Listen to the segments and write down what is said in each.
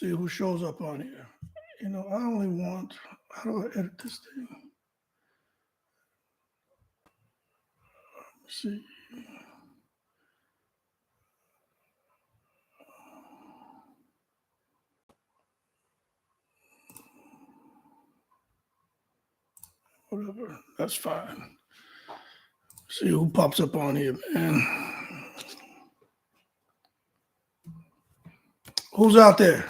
see who shows up on here. You know, I only want, how do I edit this thing? Let's see. Whatever, that's fine. See who pops up on here, man. Who's out there?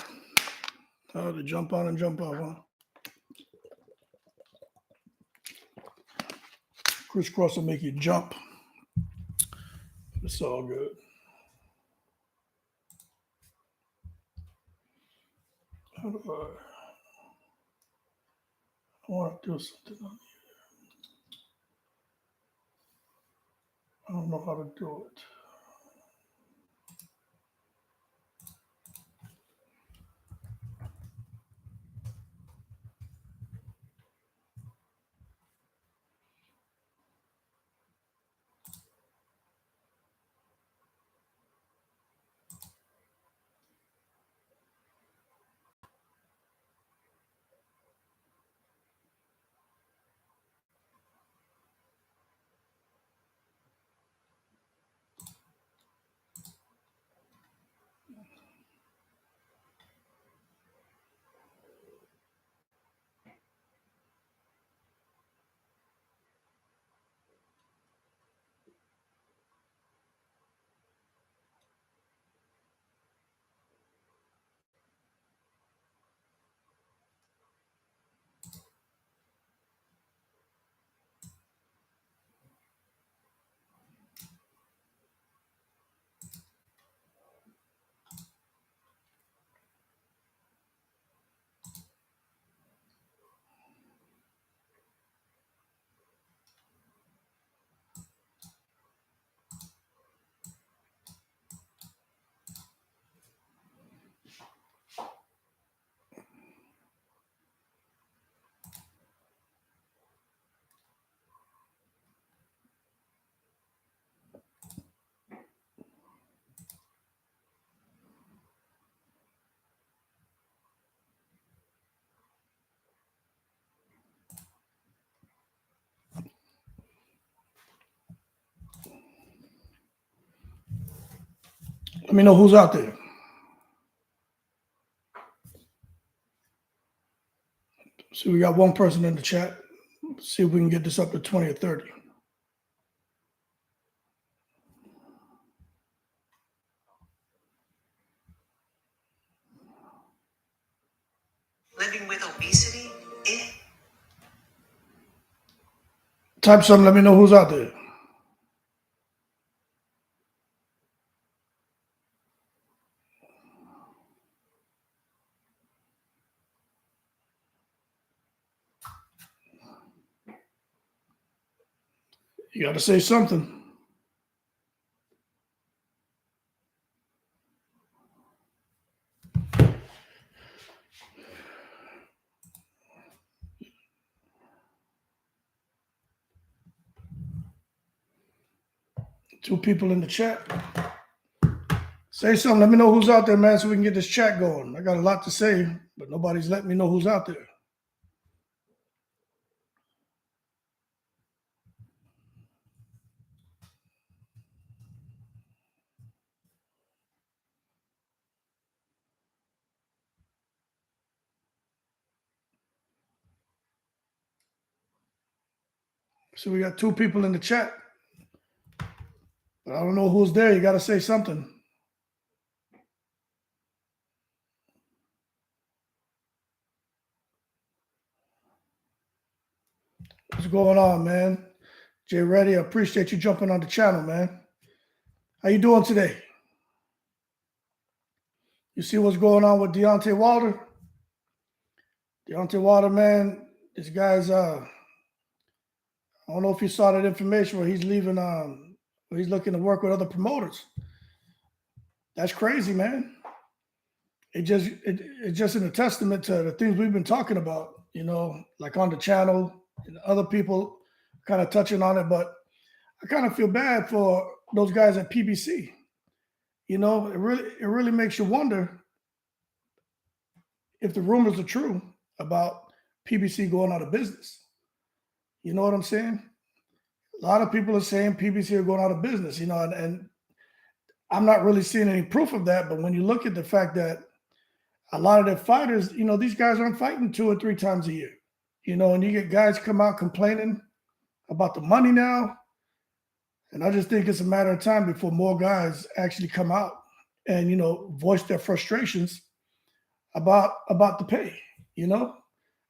Oh, to jump on and jump off, huh? Crisscross will make you jump. It's all good. How do I want to do something on here. I don't know how to do it. Let me know who's out there. See, we got one person in the chat. See if we can get this up to 20 or 30. Living with obesity? Type something, let me know who's out there. You got to say something. Two people in the chat. Say something. Let me know who's out there, man, so we can get this chat going. I got a lot to say, but nobody's letting me know who's out there. So we got two people in the chat. But I don't know who's there. You got to say something. What's going on, man? Jay Reddy, I appreciate you jumping on the channel, man. How you doing today? You see what's going on with Deontay Wilder? Deontay Wilder, man, this guy's I don't know if you saw that information where he's leaving where he's looking to work with other promoters. That's crazy, man. It's just a testament to the things we've been talking about, you know, like on the channel and other people kind of touching on it, but I kind of feel bad for those guys at PBC. You know, it really makes you wonder if the rumors are true about PBC going out of business. You know what I'm saying? A lot of people are saying PBC are going out of business, and I'm not really seeing any proof of that. But when you look at the fact that a lot of their fighters, these guys aren't fighting 2 or 3 times a year, and you get guys come out complaining about the money now. And I just think it's a matter of time before more guys actually come out and, voice their frustrations about the pay,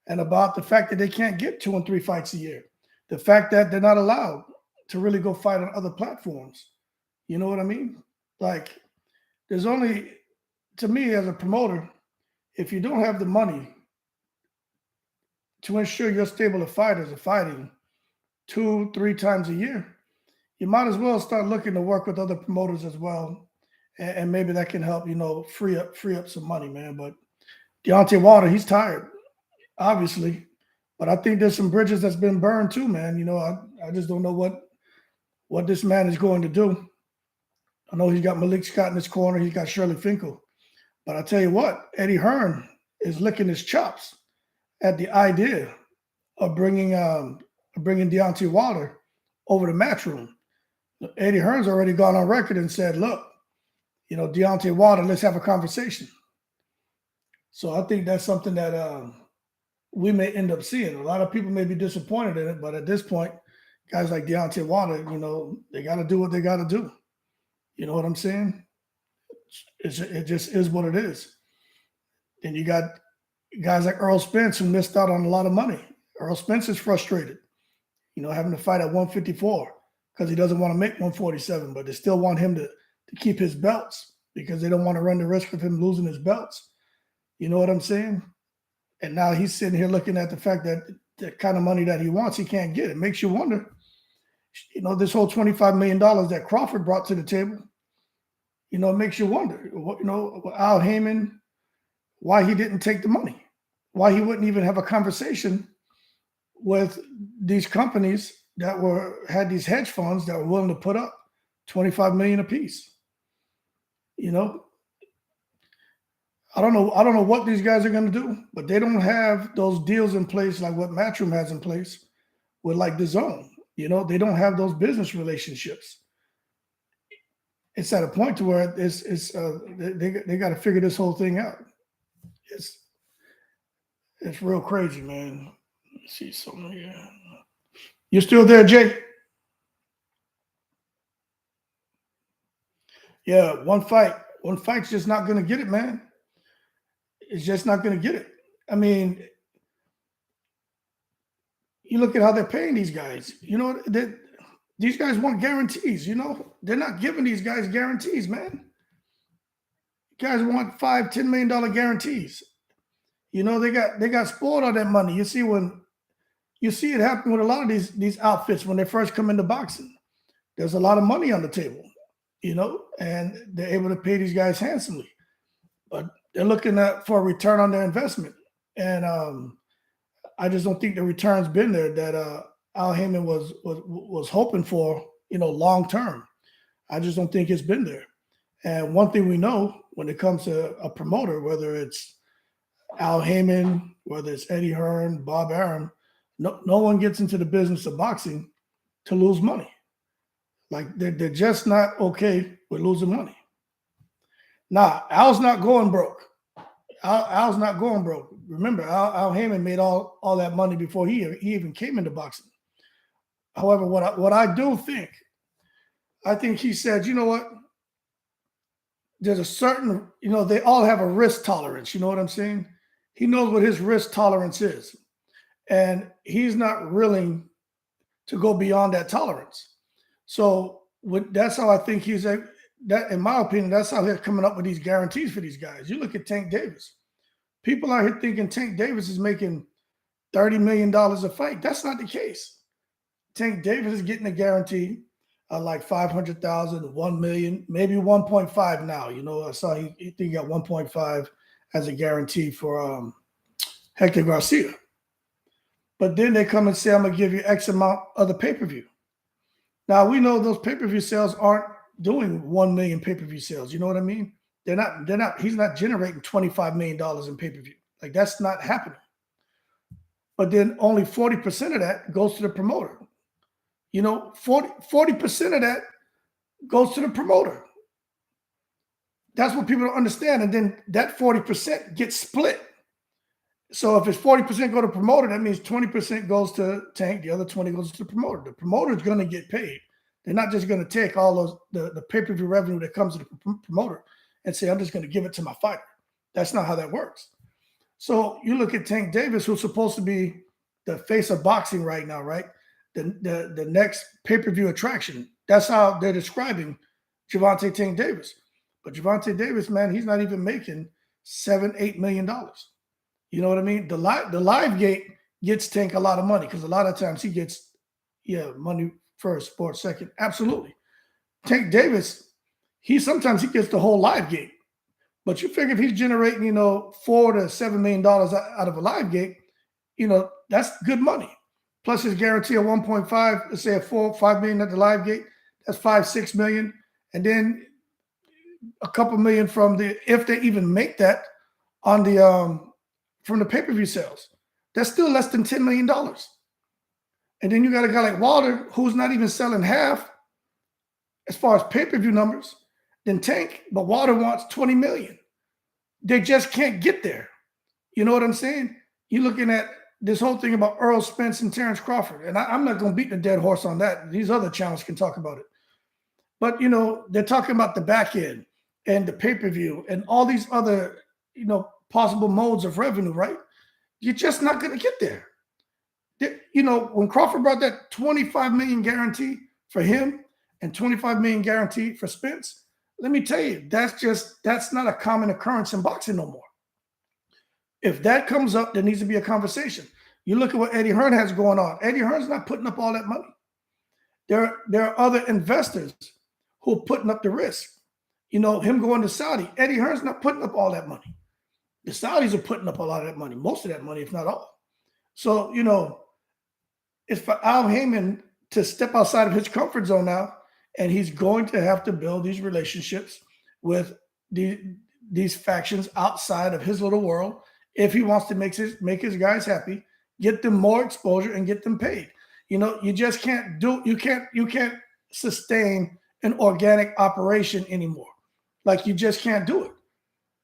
and about the fact that they can't get 2 and 3 fights a year. The fact that they're not allowed to really go fight on other platforms. You know what I mean? Like, there's only, to me as a promoter, if you don't have the money to ensure your stable of fighters are fighting 2, 3 times a year, you might as well start looking to work with other promoters as well. And maybe that can help, free up some money, man. But Deontay Wilder, he's tired, obviously. But I think there's some bridges that's been burned too, man. I just don't know what this man is going to do. I know he's got Malik Scott in his corner. He's got Shirley Finkel. But I tell you what, Eddie Hearn is licking his chops at the idea of bringing Deontay Wilder over to Matchroom. Eddie Hearn's already gone on record and said, look, Deontay Wilder, let's have a conversation. So I think that's something that we may end up seeing. A lot of people may be disappointed in it, but at this point, guys like Deontay Wilder, they got to do what they got to do. You know what I'm saying? It just is what it is. And you got guys like Errol Spence who missed out on a lot of money. Errol Spence is frustrated, having to fight at 154 because he doesn't want to make 147, but they still want him to keep his belts because they don't want to run the risk of him losing his belts. You know what I'm saying? And now he's sitting here looking at the fact that the kind of money that he wants, he can't get. It makes you wonder, this whole $25 million that Crawford brought to the table, it makes you wonder, Al Haymon, why he didn't take the money, why he wouldn't even have a conversation with these companies that had these hedge funds that were willing to put up $25 million apiece. I don't know what these guys are going to do, but they don't have those deals in place like what Matchroom has in place with like DAZN. They don't have those business relationships. It's at a point to where they got to figure this whole thing out. It's real crazy, man. Let's see something here. You still there, Jay? Yeah, one fight's just not going to get it, man. It's just not going to get it. I mean, you look at how they're paying these guys. These guys want guarantees. They're not giving these guys guarantees, man. Guys want $5-10 million guarantees. They got spoiled on that money. You see it happen with a lot of these outfits when they first come into boxing. There's a lot of money on the table, and they're able to pay these guys handsomely. But they're looking for a return on their investment. And I just don't think the return's been there that Al Haymon was hoping for, long term. I just don't think it's been there. And one thing we know when it comes to a promoter, whether it's Al Haymon, whether it's Eddie Hearn, Bob Arum, no one gets into the business of boxing to lose money. Like they're just not okay with losing money. Nah, Al's not going broke. Al's not going broke. Remember, Al Haymon made all that money before he even came into boxing. However, what I do think, I think he said, you know what? There's a certain, they all have a risk tolerance. You know what I'm saying? He knows what his risk tolerance is. And he's not willing to go beyond that tolerance. So that's how I think that, in my opinion, that's how they're coming up with these guarantees for these guys. You look at Tank Davis. People out here thinking Tank Davis is making $30 million a fight. That's not the case. Tank Davis is getting a guarantee of like 500,000, 1 million, maybe 1.5 now. I saw he got 1.5 as a guarantee for Hector Garcia. But then they come and say, I'm going to give you X amount of the pay-per-view. Now, we know those pay-per-view sales aren't doing 1 million pay-per-view sales. You know what I mean? They're not, he's not generating $25 million in pay-per-view Like, that's not happening. But then only 40% of that goes to the promoter. 40% of that goes to the promoter. That's what people don't understand. And then that 40% gets split. So if it's 40% go to promoter, that means 20% goes to Tank, the other 20 goes to the promoter. The promoter is going to get paid. They're not just going to take all those the pay-per-view revenue that comes to the promoter and say, I'm just going to give it to my fighter. That's not how that works. So you look at Tank Davis, who's supposed to be the face of boxing right now, right? The next pay-per-view attraction. That's how they're describing Gervonta Tank Davis. But Gervonta Davis, man, he's not even making $7-8 million. You know what I mean? The live gate gets Tank a lot of money because a lot of times he gets, money first, sports second. Absolutely. Tank Davis, sometimes he gets the whole live gate. But you figure if he's generating, $4 to $7 million out of a live gate, that's good money. Plus his guarantee of 1.5, let's say $5 million at the live gate, that's $5-6 million. And then a couple million from if they even make that on from the pay-per-view sales. That's still less than $10 million. And then you got a guy like Wilder who's not even selling half as far as pay-per-view numbers than Tank, but Wilder wants $20 million. They just can't get there. You know what I'm saying? You're looking at this whole thing about Errol Spence and Terrence Crawford, and I'm not going to beat the dead horse on that. These other channels can talk about it. But, they're talking about the back end and the pay-per-view and all these other, possible modes of revenue, right? You're just not going to get there. When Crawford brought that $25 million guarantee for him and $25 million guarantee for Spence, let me tell you, that's not a common occurrence in boxing no more. If that comes up, there needs to be a conversation. You look at what Eddie Hearn has going on. Eddie Hearn's not putting up all that money. There are other investors who are putting up the risk. Him going to Saudi, Eddie Hearn's not putting up all that money. The Saudis are putting up a lot of that money, most of that money, if not all. So, it's for Al Haymon to step outside of his comfort zone now, and he's going to have to build these relationships with these factions outside of his little world if he wants to make his guys happy, get them more exposure, and get them paid. You just can't you can't sustain an organic operation anymore. Like, you just can't do it.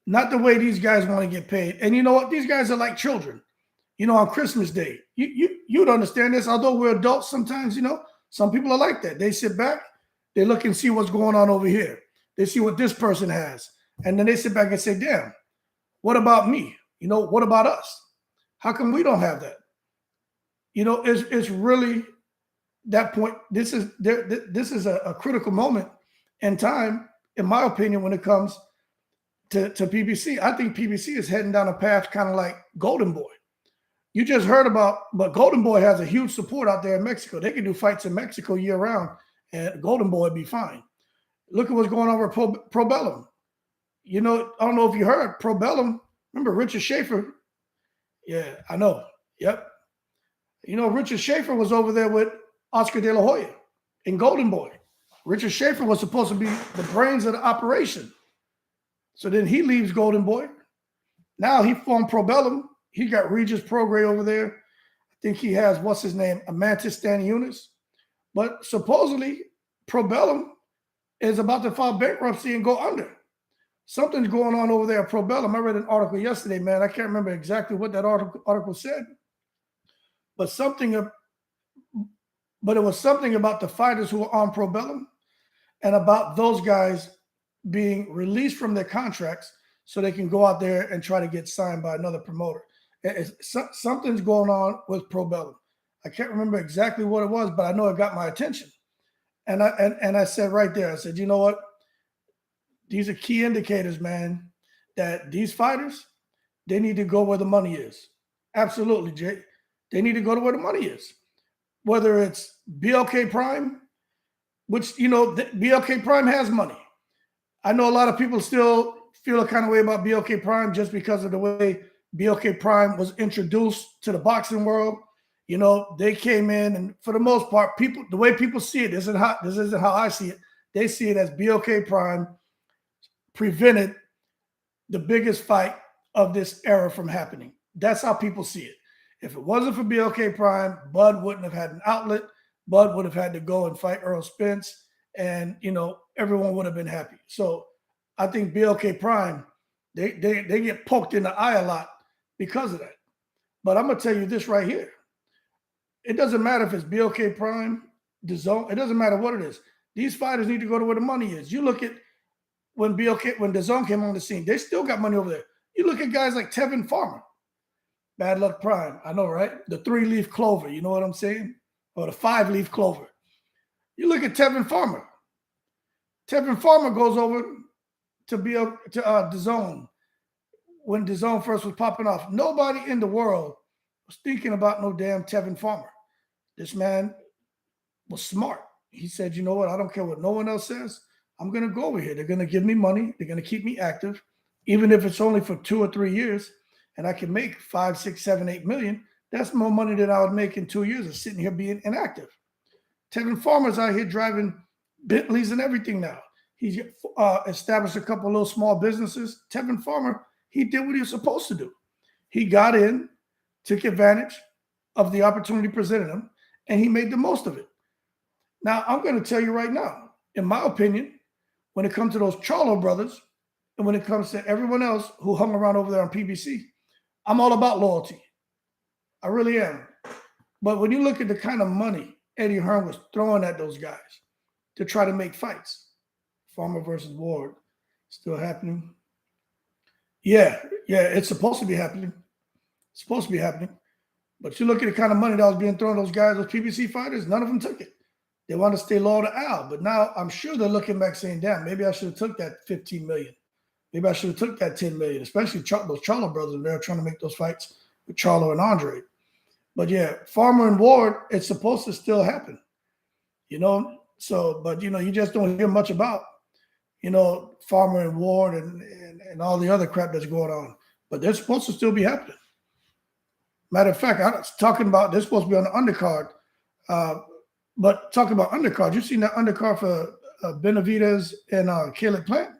Not the way these guys want to get paid. And you know what? These guys are like children. On Christmas Day, you'd understand this. Although we're adults, sometimes, some people are like that. They sit back, they look and see what's going on over here. They see what this person has. And then they sit back and say, damn, what about me? What about us? How come we don't have that? It's really that point. This is a critical moment in time, in my opinion, when it comes to PBC. I think PBC is heading down a path kind of like Golden Boy. You just heard but Golden Boy has a huge support out there in Mexico. They can do fights in Mexico year round, and Golden Boy would be fine. Look at what's going on with Probellum. I don't know if you heard Probellum. Remember Richard Schaefer? Yeah, I know. Yep. Richard Schaefer was over there with Oscar De La Hoya in Golden Boy. Richard Schaefer was supposed to be the brains of the operation. So then he leaves Golden Boy. Now he formed Probellum. He got Regis Prograis over there. I think he has, what's his name, Amantis Stanionis. But supposedly, Probellum is about to file bankruptcy and go under. Something's going on over there at Probellum. I read an article yesterday, man. I can't remember exactly what that article said. But it was something about the fighters who were on Probellum and about those guys being released from their contracts so they can go out there and try to get signed by another promoter. Something's going on with Probellum. I can't remember exactly what it was, but I know it got my attention. And I said right there, I said, you know what? These are key indicators, man, that these fighters, they need to go where the money is. Absolutely, Jay. They need to go to where the money is. Whether it's BLK Prime, which, BLK Prime has money. I know a lot of people still feel a kind of way about BLK Prime just because of the way BLK Prime was introduced to the boxing world. They came in, and for the most part, the way people see it, this isn't how I see it. They see it as BLK Prime prevented the biggest fight of this era from happening. That's how people see it. If it wasn't for BLK Prime, Bud wouldn't have had an outlet. Bud would have had to go and fight Errol Spence, and everyone would have been happy. So I think BLK Prime, they get poked in the eye a lot because of that. But I'm gonna tell you this right here. It doesn't matter if it's BLK Prime, the zone, it doesn't matter what it is. These fighters need to go to where the money is. You look at when the zone came on the scene, they still got money over there. You look at guys like Tevin Farmer, Bad Luck Prime. I know, right? The 3-leaf clover, you know what I'm saying? Or the 5-leaf clover. You look at Tevin Farmer. Tevin Farmer goes over to the zone when the zone first was popping off. Nobody in the world was thinking about no damn Tevin Farmer. This man was smart. He said, you know what? I don't care what no one else says. I'm going to go over here. They're going to give me money. They're going to keep me active, even if it's only for 2 or 3 years, and I can make 5, 6, 7, 8 million. That's more money than I would make in 2 years of sitting here being inactive. Tevin Farmer's out here driving Bentleys and everything now. He's established a couple of little small businesses. Tevin Farmer, he did what he was supposed to do. He got in, took advantage of the opportunity presented him, and he made the most of it. Now, I'm going to tell you right now, in my opinion, when it comes to those Charlo brothers, and when it comes to everyone else who hung around over there on PBC, I'm all about loyalty. I really am. But when you look at the kind of money Eddie Hearn was throwing at those guys to try to make fights, Farmer versus Ward, still happening. Yeah, it's supposed to be happening. It's supposed to be happening. But you look at the kind of money that was being thrown at those guys, those PBC fighters, none of them took it. They want to stay loyal to Al. But now I'm sure they're looking back saying, damn, maybe I should have took that 15 million. Maybe I should have took that 10 million, especially those Charlo brothers. They're trying to make those fights with Charlo and Andre. But yeah, Farmer and Ward, it's supposed to still happen. But you just don't hear much about, Farmer and Ward and all the other crap that's going on. But they're supposed to still be happening. Matter of fact, I was talking about they're supposed to be on the undercard. But talking about undercard, you seen that undercard for Benavidez and Caleb Plant?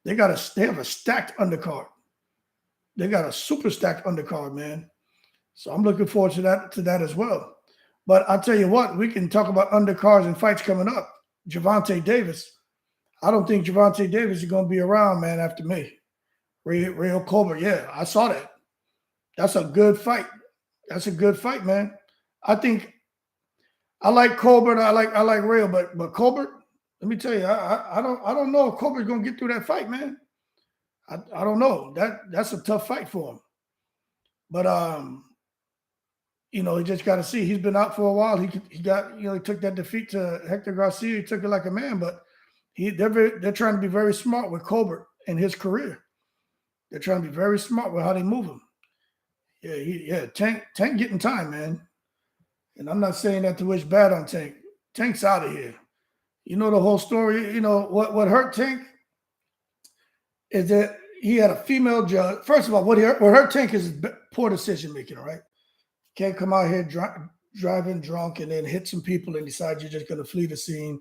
They have a stacked undercard. They got a super stacked undercard, man. So I'm looking forward to that as well. But I'll tell you what, we can talk about undercards and fights coming up. Gervonta Davis. I don't think Gervonta Davis is going to be around, man, after me. Rayo Colbert, yeah, I saw that. That's a good fight. That's a good fight, man. I think I like Colbert. I like Rayo, but Colbert, let me tell you, I don't know if Colbert's going to get through that fight, man. I don't know. That's a tough fight for him. But you just got to see. He's been out for a while. He took that defeat to Hector Garcia. He took it like a man, but they're trying to be very smart with Colbert and his career. They're trying to be very smart with how they move him. Yeah, Tank getting time, man. And I'm not saying that to wish bad on Tank. Tank's out of here. You know the whole story. You know what hurt Tank is that he had a female judge. First of all, what hurt Tank is poor decision making. All right, can't come out here driving drunk and then hit some people and decide you're just going to flee the scene.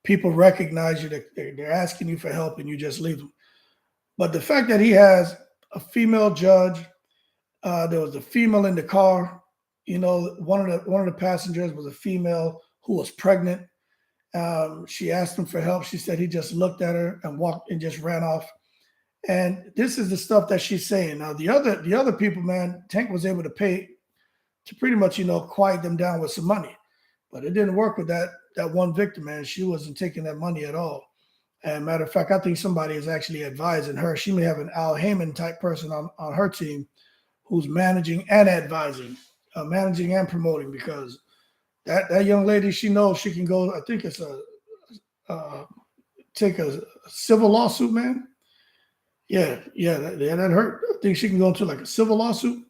People recognize you. They're asking you for help and you just leave them. But the fact that he has a female judge, there was a female in the car. One of the passengers was a female who was pregnant. She asked him for help. She said he just looked at her and walked and just ran off. And this is the stuff that she's saying. Now, the other people, man, Tank was able to pay to pretty much, quiet them down with some money. But it didn't work with that one victim, man. She wasn't taking that money at all. And matter of fact, I think somebody is actually advising her. She may have an Al Haymon type person on her team who's managing and advising, managing and promoting, because that young lady, she knows she can go, I think it's take a civil lawsuit, man. Yeah, that hurt. I think she can go into like a civil lawsuit.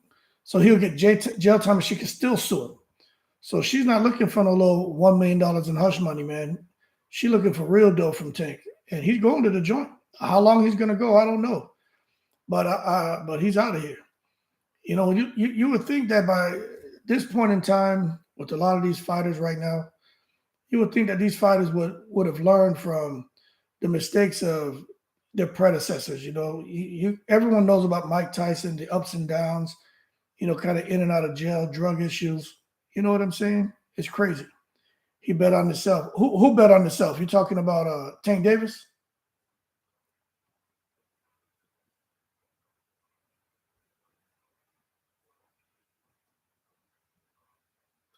So he'll get jail time and she can still sue him. So she's not looking for no little $1 million in hush money, man. She's looking for real dough from Tank. And he's going to the joint. How long he's going to go, I don't know. But he's out of here. You would think that by this point in time, with a lot of these fighters right now, you would think that these fighters would have learned from the mistakes of their predecessors. Everyone knows about Mike Tyson, the ups and downs. Kind of in and out of jail, drug issues. You know what I'm saying? It's crazy. He bet on himself. Who bet on himself? You talking about Tank Davis?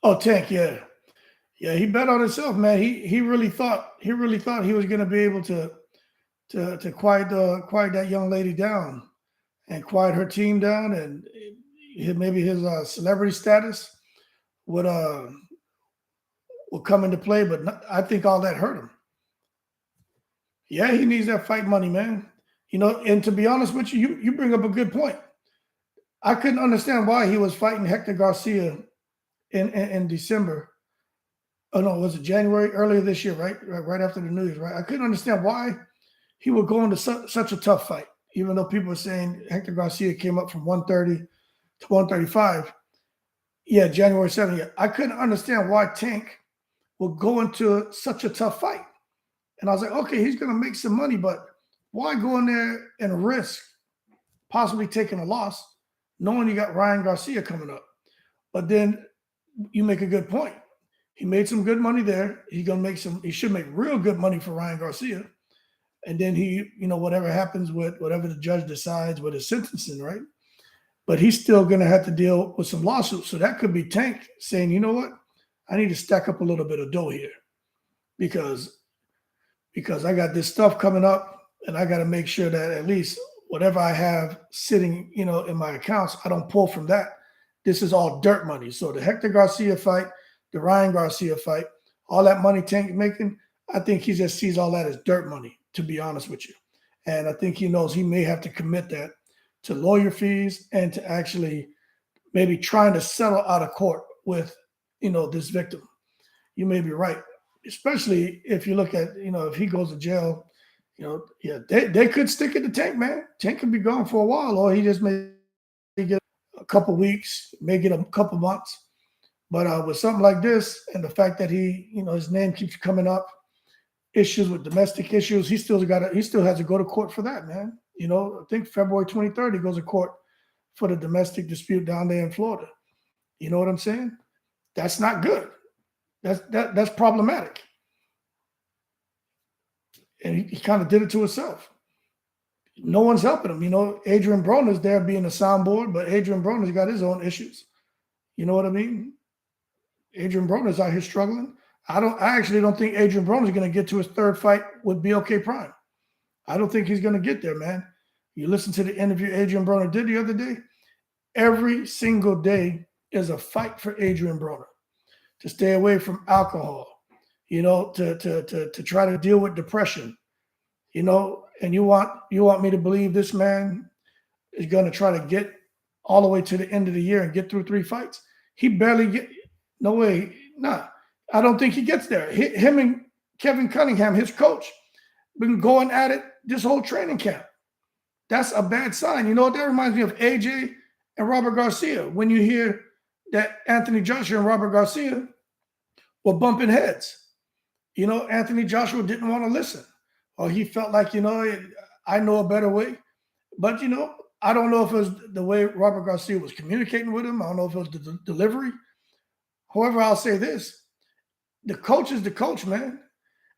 Oh, Tank, yeah. Yeah, he bet on himself, man. He really thought he was gonna be able to quiet that young lady down and quiet her team down, and maybe his celebrity status would come into play. But I think all that hurt him. Yeah, he needs that fight money, man. And to be honest with you, you bring up a good point. I couldn't understand why he was fighting Hector Garcia in December. Oh no, was it January earlier this year, right? Right after the New Year's, right? I couldn't understand why he would go into such a tough fight, even though people were saying Hector Garcia came up from 130 to 135. Yeah, January 7th. Yeah. I couldn't understand why Tank would go into such a tough fight. And I was like, okay, he's going to make some money, but why go in there and risk possibly taking a loss, knowing you got Ryan Garcia coming up? But then you make a good point. He made some good money there. He should make real good money for Ryan Garcia. And then whatever happens with whatever the judge decides with his sentencing, right? But he's still going to have to deal with some lawsuits. So that could be Tank saying, you know what? I need to stack up a little bit of dough here because I got this stuff coming up and I got to make sure that at least whatever I have sitting, in my accounts, I don't pull from that. This is all dirt money. So the Hector Garcia fight, the Ryan Garcia fight, all that money Tank making, I think he just sees all that as dirt money, to be honest with you. And I think he knows he may have to commit that to lawyer fees and to actually maybe trying to settle out of court with, this victim. You may be right, especially if you look at, if he goes to jail, they could stick it to Tank, man. Tank could be gone for a while, or he just may get a couple weeks, may get a couple months. But with something like this, and the fact that his name keeps coming up, issues with domestic issues, he still has to go to court for that, man. I think February 23rd he goes to court for the domestic dispute down there in Florida. You know what I'm saying? That's not good. That's problematic. And he kind of did it to himself. No one's helping him. Adrian Broner's there being a soundboard, but Adrian Broner's got his own issues. You know what I mean? Adrian Broner's out here struggling. I actually don't think Adrian Broner's going to get to his third fight with BLK Prime. I don't think he's going to get there, man. You listen to the interview Adrian Broner did the other day. Every single day is a fight for Adrian Broner to stay away from alcohol, to try to deal with depression, and you want me to believe this man is going to try to get all the way to the end of the year and get through 3 fights. He barely no way. Nah, I don't think he gets there. Him and Kevin Cunningham, his coach, been going at it this whole training camp. That's a bad sign. You know what? That reminds me of AJ and Robert Garcia. When you hear that Anthony Joshua and Robert Garcia were bumping heads, Anthony Joshua didn't want to listen, or he felt like, I know a better way. But, I don't know if it was the way Robert Garcia was communicating with him. I don't know if it was the delivery. However, I'll say this. The coach is the coach, man.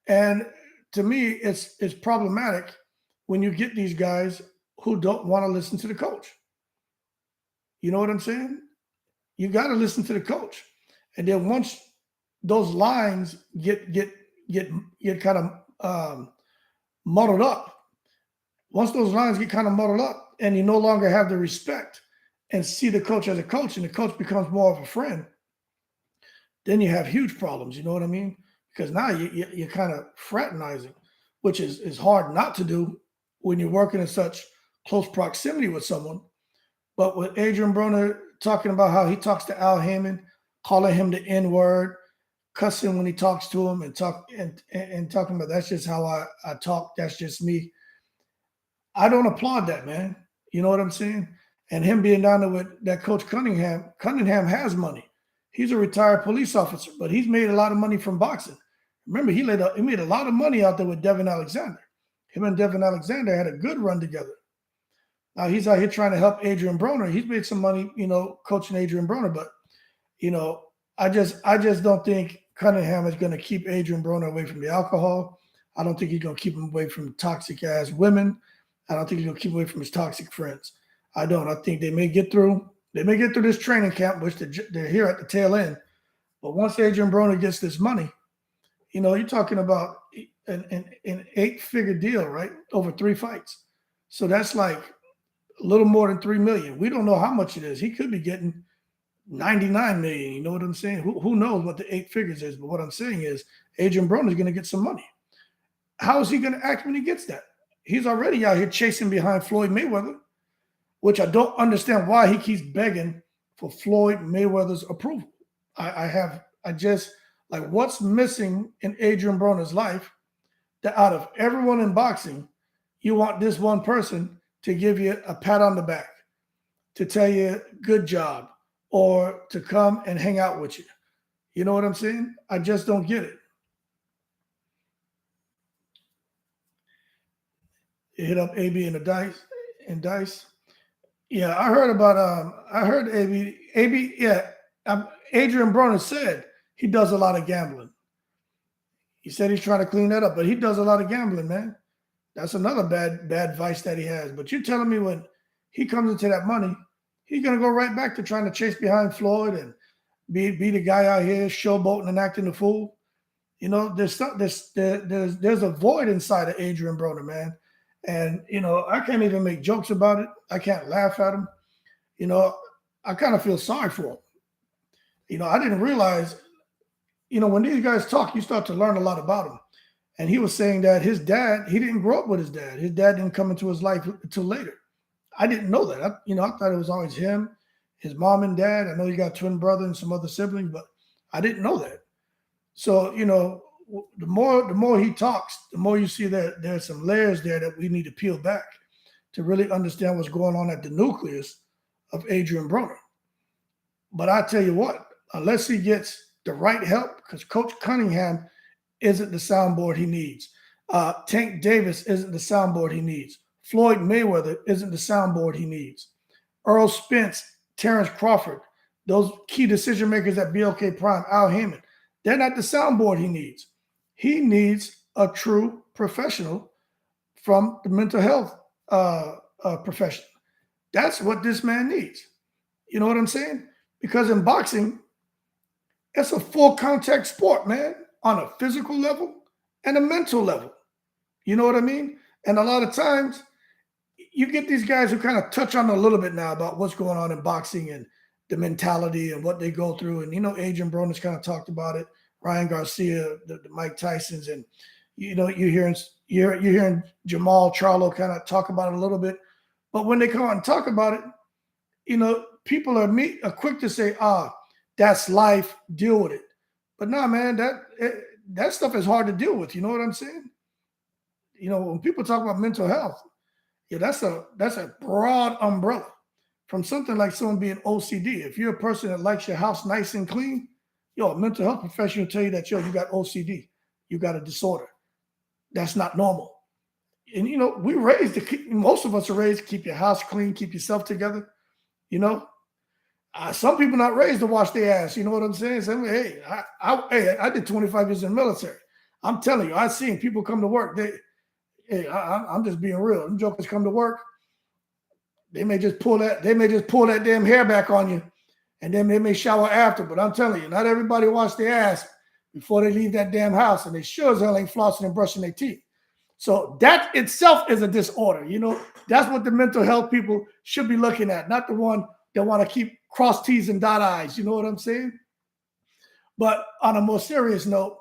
And to me, it's problematic when you get these guys who don't want to listen to the coach. You know what I'm saying? You got to listen to the coach. And then once those lines get kind of muddled up, once those lines get kind of muddled up and you no longer have the respect and see the coach as a coach and the coach becomes more of a friend, then you have huge problems. You know what I mean? Because now you're kind of fraternizing, which is hard not to do when you're working in such close proximity with someone. But with Adrian Broner talking about how he talks to Al Haymon, calling him the N-word, cussing when he talks to him, and talking about that's just how I talk, that's just me. I don't applaud that, man. You know what I'm saying? And him being down there with that coach Cunningham has money. He's a retired police officer, but he's made a lot of money from boxing. Remember, he made a lot of money out there with Devin Alexander. Him and Devin Alexander had a good run together. Now he's out here trying to help Adrian Broner. He's made some money, coaching Adrian Broner, but you know, I just don't think Cunningham is going to keep Adrian Broner away from the alcohol. I don't think he's going to keep him away from toxic ass women. I don't think he's going to keep away from his toxic friends. I don't. I think they may get through. They may get through this training camp, which they're here at the tail end. But once Adrian Broner gets this money, you're talking about an 8-figure deal, right? Over 3 fights. So that's like a little more than $3 million. We don't know how much it is. He could be getting 99 million. You know what I'm saying? Who knows what the 8 figures is? But what I'm saying is Adrian Broner is going to get some money. How is he going to act when he gets that? He's already out here chasing behind Floyd Mayweather, which I don't understand why he keeps begging for Floyd Mayweather's approval. I just like, what's missing in Adrian Broner's life that out of everyone in boxing, you want this one person to give you a pat on the back, to tell you good job, or to come and hang out with you. You know what I'm saying? I just don't get it. You hit up AB in the dice. Yeah, I heard about I heard AB, yeah. Adrian Broner said he does a lot of gambling. He said he's trying to clean that up, but he does a lot of gambling, man. That's another bad vice that he has. But you're telling me when he comes into that money, he's gonna go right back to trying to chase behind Floyd and be the guy out here showboating and acting the fool. There's a void inside of Adrian Broner, man. And I can't even make jokes about it. I can't laugh at him. I kind of feel sorry for him. I didn't realize, when these guys talk, you start to learn a lot about him. And he was saying that his dad, he didn't grow up with his dad. His dad didn't come into his life until later. I didn't know that. I thought it was always him, his mom and dad. I know he got twin brother and some other siblings, but I didn't know that. So, the more he talks, the more you see that there's some layers there that we need to peel back to really understand what's going on at the nucleus of Adrian Broner. But I tell you what, unless he gets the right help, because Coach Cunningham isn't the soundboard he needs. Tank Davis isn't the soundboard he needs. Floyd Mayweather isn't the soundboard he needs. Errol Spence, Terrence Crawford, those key decision makers at BLK Prime, Al Haymon, they're not the soundboard he needs. He needs a true professional from the mental health profession. That's what this man needs. You know what I'm saying? Because in boxing, it's a full contact sport, man, on a physical level and a mental level. You know what I mean? And a lot of times you get these guys who kind of touch on a little bit now about what's going on in boxing and the mentality and what they go through. And, Adrian Broner's kind of talked about it. Ryan Garcia, the Mike Tysons, and, you're hearing Jamal Charlo kind of talk about it a little bit. But when they come out and talk about it, people are quick to say, that's life, deal with it. But no, man, that stuff is hard to deal with. You know what I'm saying? When people talk about mental health, yeah, that's a broad umbrella. From something like someone being OCD. If you're a person that likes your house nice and clean, a mental health professional will tell you that, you got OCD. You got a disorder. That's not normal. And, most of us are raised to keep your house clean, keep yourself together. Some people not raised to wash their ass. You know what I'm saying? So, hey, I did 25 years in the military. I'm telling you, I've seen people come to work. I'm just being real. Them jokers come to work. They may just pull that damn hair back on you, and then they may shower after. But I'm telling you, not everybody wash their ass before they leave that damn house, and they sure as hell ain't flossing and brushing their teeth. So that itself is a disorder. That's what the mental health people should be looking at, not the one that want to keep cross T's and dot I's. You know what I'm saying? But on a more serious note,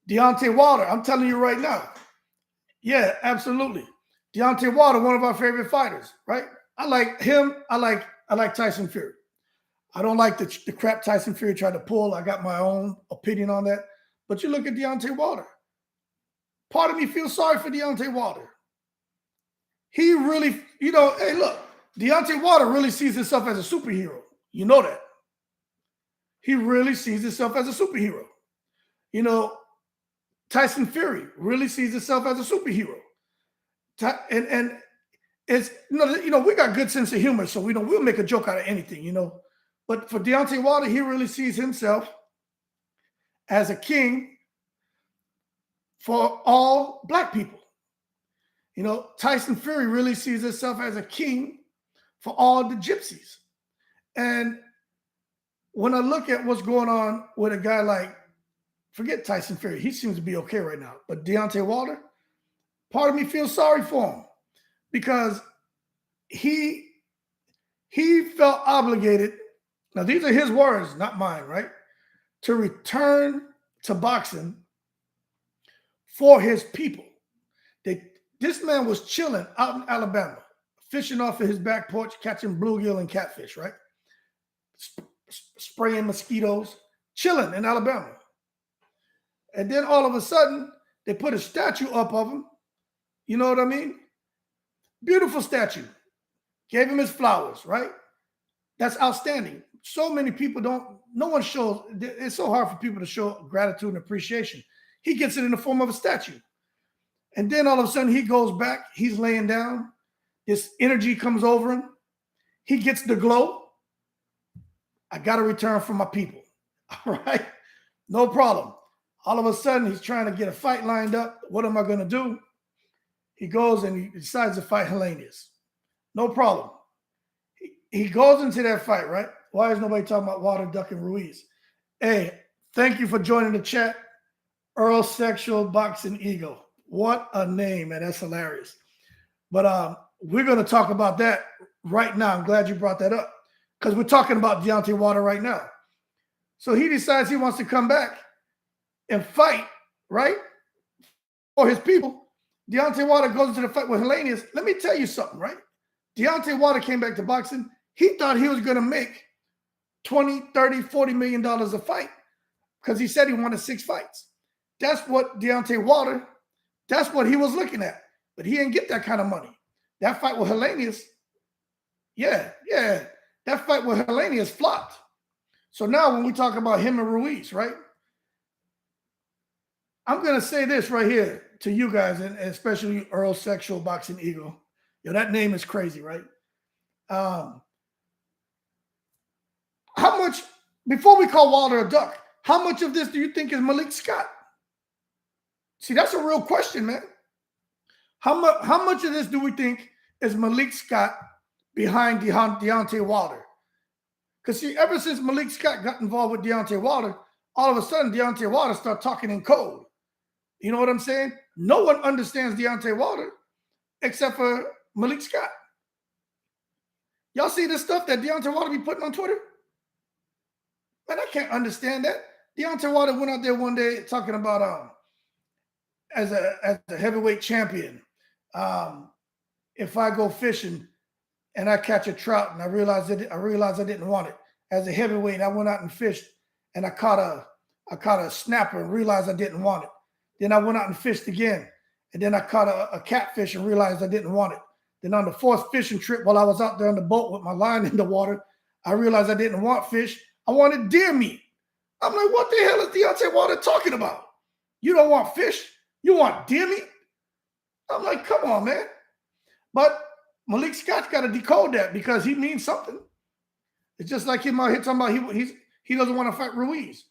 Deontay Wilder, I'm telling you right now, yeah, absolutely. Deontay Wilder, one of our favorite fighters, right? I like him. I like Tyson Fury. I don't like the crap Tyson Fury tried to pull. I got my own opinion on that. But you look at Deontay Wilder. Part of me feels sorry for Deontay Wilder. He really, hey, look, Deontay Wilder really sees himself as a superhero. You know that. He really sees himself as a superhero. Tyson Fury really sees himself as a superhero. And it's we got good sense of humor, so we'll make a joke out of anything. But for Deontay Wilder, he really sees himself as a king for all black people. Tyson Fury really sees himself as a king for all the gypsies. And when I look at what's going on with a guy like, forget Tyson Fury, he seems to be okay right now. But Deontay Wilder, part of me feels sorry for him because he felt obligated. Now, these are his words, not mine, right? To return to boxing for his people. This man was chilling out in Alabama, fishing off of his back porch, catching bluegill and catfish, right? Spraying mosquitoes, chilling in Alabama. And then all of a sudden, they put a statue up of him. You know what I mean? Beautiful statue. Gave him his flowers, right? That's outstanding. So many people no one shows, it's so hard for people to show gratitude and appreciation. He gets it in the form of a statue. And then all of a sudden he goes back, he's laying down, this energy comes over him, he gets the glow. I got to return for my people. All right, no problem. All of a sudden he's trying to get a fight lined up. What am I going to do? He goes and he decides to fight Hellenius. No problem. He goes into that fight, right? Why is nobody talking about Wilder ducking Ruiz? Hey, thank you for joining the chat. Errol Sexual Boxing Eagle. What a name, man. That's hilarious. But we're going to talk about that right now. I'm glad you brought that up because we're talking about Deontay Wilder right now. So he decides he wants to come back and fight, right, for his people. Deontay Wilder goes into the fight with Hellenius. Let me tell you something, right? Deontay Wilder came back to boxing. He thought he was going to make $20, $30, $40 million a fight because he said he wanted 6 fights. That's what Deontay Wilder, that's what he was looking at. But he didn't get that kind of money. That fight with Hellenius, that fight with Hellenius flopped. So now when we talk about him and Ruiz, right? I'm going to say this right here to you guys, and especially you, Errol Sexual Boxing Eagle. That name is crazy, right? How much, before we call Wilder a duck, how much of this do you think is Malik Scott? See, that's a real question, man. How much of this do we think is Malik Scott behind Deontay Wilder? Because see, ever since Malik Scott got involved with Deontay Wilder, all of a sudden Deontay Wilder started talking in code. You know what I'm saying? No one understands Deontay Wilder except for Malik Scott. Y'all see this stuff that Deontay Wilder be putting on Twitter? Man, I can't understand that. Deontay Wilder went out there one day talking about as a heavyweight champion, if I go fishing and I catch a trout and I realize I didn't want it. As a heavyweight, I went out and fished and I caught a snapper and realized I didn't want it. Then I went out and fished again, and then I caught a catfish and realized I didn't want it. Then on the 4th fishing trip, while I was out there on the boat with my line in the water, I realized I didn't want fish. I wanted deer meat. I'm like, what the hell is Deontay Wilder talking about? You don't want fish? You want deer meat? I'm like, come on, man. But Malik Scott's got to decode that because he means something. It's just like him out here talking about he doesn't want to fight Ruiz.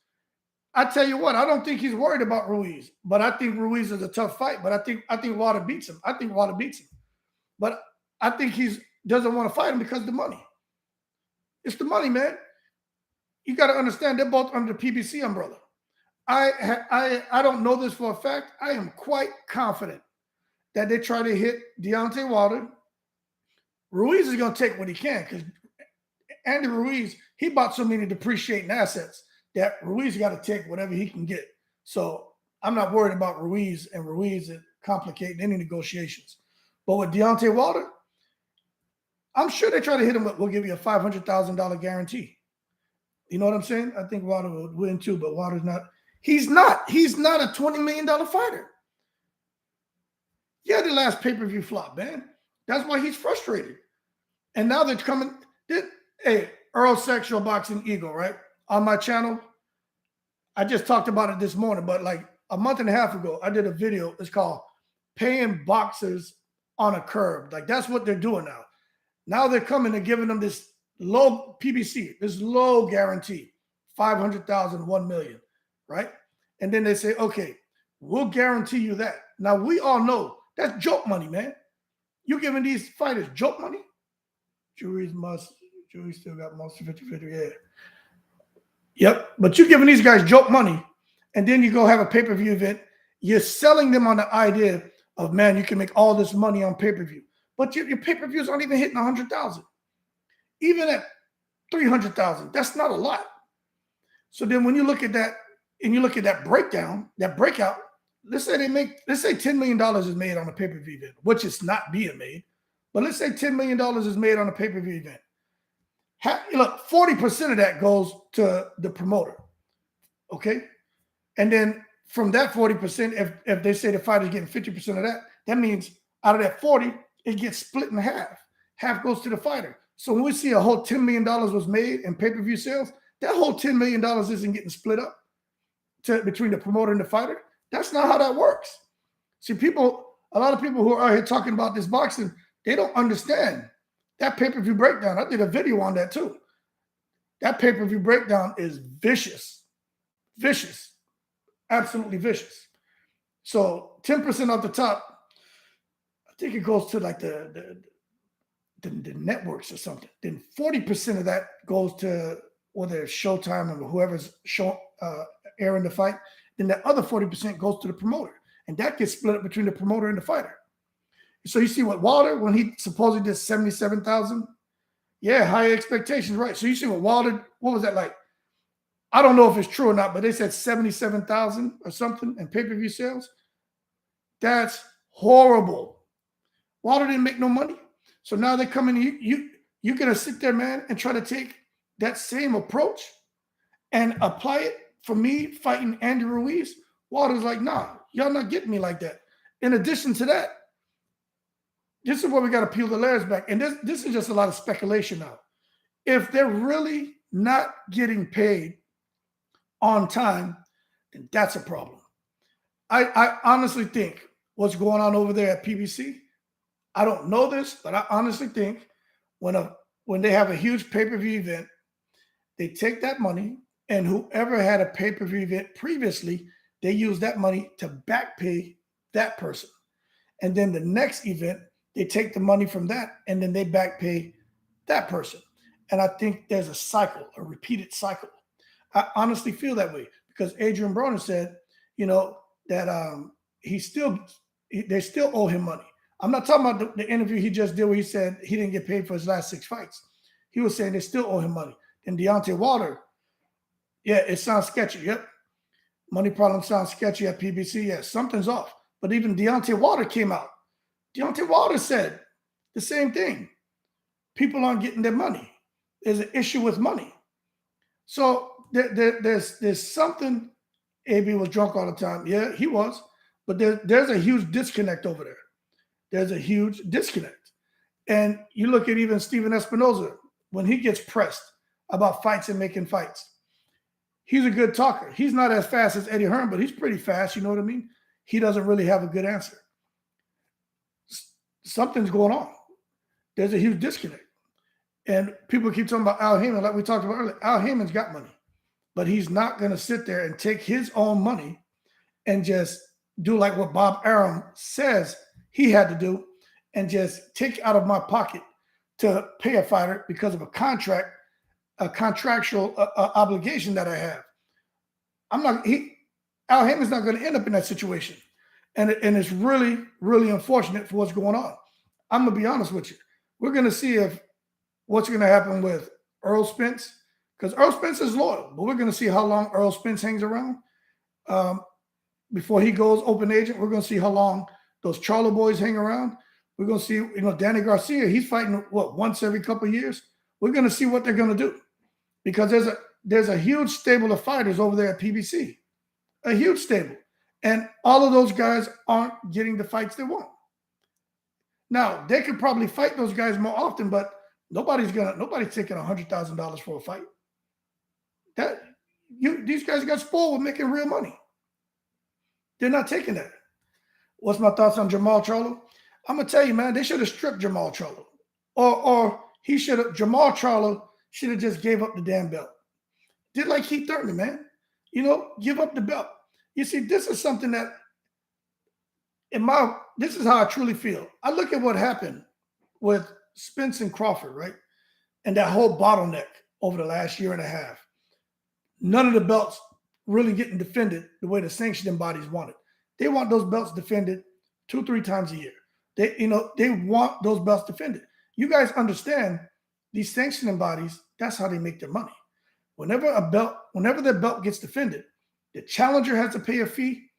I tell you what, I don't think he's worried about Ruiz, but I think Ruiz is a tough fight. But I think Wilder beats him. I think Wilder beats him. But I think he doesn't want to fight him because of the money. It's the money, man. You got to understand they're both under the PBC umbrella. I don't know this for a fact. I am quite confident that they try to hit Deontay Wilder. Ruiz is going to take what he can because Andy Ruiz, he bought so many depreciating assets that Ruiz got to take whatever he can get. So I'm not worried about Ruiz and Ruiz complicating any negotiations. But with Deontay Wilder, I'm sure they try to hit him, we'll give you a $500,000 guarantee. You know what I'm saying? I think Wilder would win too, but Wilder's not. He's not a $20 million fighter. Yeah, the last pay-per-view flop, man. That's why he's frustrated. And now they're coming. Hey, Errol Sexual Boxing Eagle, right? On my channel. I just talked about it this morning, but like a month and a half ago, I did a video. It's called Paying Boxers on a curb. Like that's what they're doing now. Now they're coming and giving them this low PBC, this low guarantee, 500,000, 1 million, right? And then they say, okay, we'll guarantee you that. Now we all know that's joke money, man. You're giving these fighters joke money. Jury still got most 50-50, yeah. Yep, but you're giving these guys joke money, and then you go have a pay-per-view event. You're selling them on the idea of, man, you can make all this money on pay-per-view. But your pay-per-views aren't even hitting 100,000. Even at 300,000, that's not a lot. So then when you look at that and you look at that breakdown, that breakout, let's say $10 million is made on a pay-per-view event, which is not being made. But let's say $10 million is made on a pay-per-view event. Look, 40% of that goes to the promoter. Okay? And then from that 40%, if they say the fighter's getting 50% of that, that means out of that 40, it gets split in half. Half goes to the fighter. So when we see a whole $10 million was made in pay-per-view sales, that whole $10 million isn't getting split up between the promoter and the fighter. That's not how that works. See, a lot of people who are out here talking about this boxing, they don't understand that pay-per-view breakdown. I did a video on that too. That pay-per-view breakdown is vicious. Vicious. Absolutely vicious. So 10% off the top, I think it goes to like the networks or something. Then 40% of that goes to whether it's Showtime or whoever's airing the fight. Then the other 40% goes to the promoter. And that gets split up between the promoter and the fighter. So you see what Wilder, when he supposedly did 77,000, yeah, high expectations, right? So you see what Wilder, what was that like? I don't know if it's true or not, but they said 77,000 or something in pay-per-view sales. That's horrible. Wilder didn't make no money. So now they come in, you're going to sit there, man, and try to take that same approach and apply it for me fighting Andy Ruiz. Wilder's like, nah, y'all not getting me like that. In addition to that, this is where we got to peel the layers back. And this is just a lot of speculation now. If they're really not getting paid on time, then that's a problem. I honestly think what's going on over there at PBC, I don't know this, but I honestly think when they have a huge pay-per-view event, they take that money, and whoever had a pay-per-view event previously, they use that money to back pay that person. And then the next event, they take the money from that, and then they back pay that person. And I think there's a cycle, a repeated cycle. I honestly feel that way because Adrian Broner said, that they still owe him money. I'm not talking about the interview he just did where he said he didn't get paid for his last 6 fights. He was saying they still owe him money. And Deontay Wilder, yeah, it sounds sketchy. Yep. Money problem sounds sketchy at PBC. Yeah, something's off. But even Deontay Wilder came out. Deontay Wilder said the same thing. People aren't getting their money. There's an issue with money. So there's something. AB was drunk all the time. Yeah, he was. But there's a huge disconnect over there. There's a huge disconnect. And you look at even Steven Espinoza, when he gets pressed about fights and making fights, he's a good talker. He's not as fast as Eddie Hearn, but he's pretty fast. You know what I mean? He doesn't really have a good answer. Something's going on. There's a huge disconnect. And people keep talking about Al Haymon, like we talked about earlier. Al Haymon's got money, but he's not going to sit there and take his own money and just do like what Bob Arum says he had to do and just take out of my pocket to pay a fighter because of a contractual obligation that I have. Al Haymon's not going to end up in that situation. And it's really, really unfortunate for what's going on. I'm going to be honest with you. We're going to see what's going to happen with Errol Spence, because Errol Spence is loyal, but we're going to see how long Errol Spence hangs around before he goes open agent. We're going to see how long those Charlo boys hang around. We're going to see, Danny Garcia, he's fighting, once every couple of years? We're going to see what they're going to do because there's a huge stable of fighters over there at PBC, a huge stable. And all of those guys aren't getting the fights they want. Now, they could probably fight those guys more often, but nobody's taking $100,000 for a fight. These guys got spoiled with making real money. They're not taking that. What's my thoughts on Jamal Charlo? I'm gonna tell you, man, they should have stripped Jamal Charlo, or Jamal Charlo should have just gave up the damn belt. Did like Keith Thurman, man. Give up the belt. You see, this is something that this is how I truly feel. I look at what happened with Spence and Crawford, right? And that whole bottleneck over the last year and a half. None of the belts really getting defended the way the sanctioning bodies want it. They want those belts defended 2-3 times a year. They want those belts defended. You guys understand these sanctioning bodies, that's how they make their money. Whenever their belt gets defended, the challenger has to pay a fee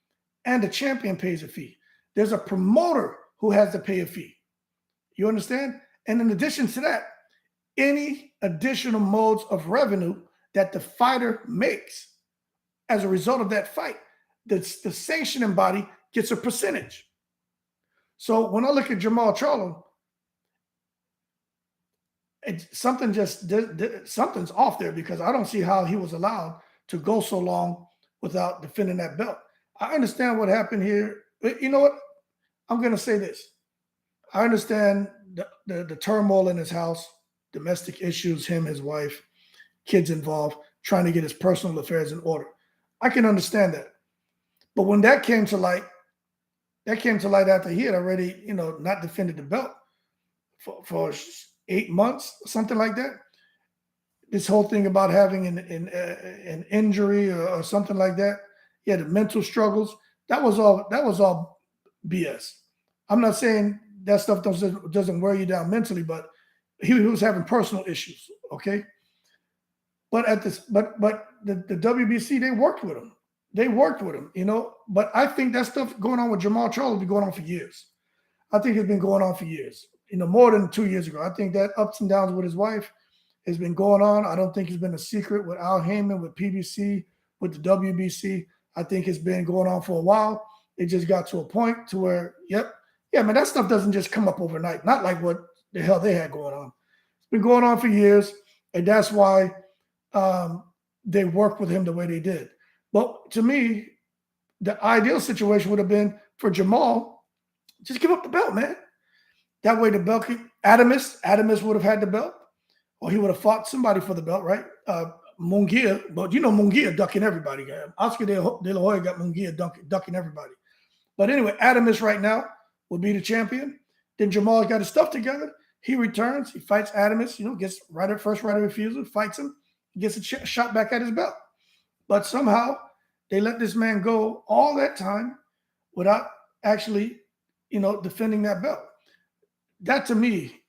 and the champion pays a fee. There's a promoter who has to pay a fee. You understand? And in addition to that, any additional modes of revenue that the fighter makes as a result of that fight, the sanctioning body gets a percentage. So when I look at Jamal Charlo, something's off there, because I don't see how he was allowed to go so long without defending that belt. I understand what happened here. But you know what? I'm going to say this. I understand the turmoil in his house, domestic issues, him, his wife, kids involved, trying to get his personal affairs in order. I can understand that. But when that came to light after he had already, not defended the belt for 8 months, something like that. This whole thing about having an injury or something like that. He had the mental struggles. That was all BS. I'm not saying that stuff doesn't wear you down mentally, but he was having personal issues. Okay. But the WBC, they worked with him. But I think that stuff going on with Jamal Charlo has been going on for years. I think it's been going on for years, more than 2 years ago. I think that ups and downs with his wife has been going on. I don't think it's been a secret with Al Haymon, with PBC, with the WBC. I think it's been going on for a while. It just got to a point to where, man, that stuff doesn't just come up overnight. Not like what the hell they had going on. It's been going on for years, and that's why they worked with him the way they did. But to me, the ideal situation would have been for Jamal, just give up the belt, man. That way the belt Adamus would have had the belt, or he would have fought somebody for the belt, right? Munguia, but Munguia ducking everybody. Oscar De La Hoya got Munguia ducking everybody. But anyway, Adamus right now will be the champion. Then Jamal got his stuff together. He returns. He fights Adamus, gets first right of refusal, fights him, gets a shot back at his belt. But somehow they let this man go all that time without actually, defending that belt. That to me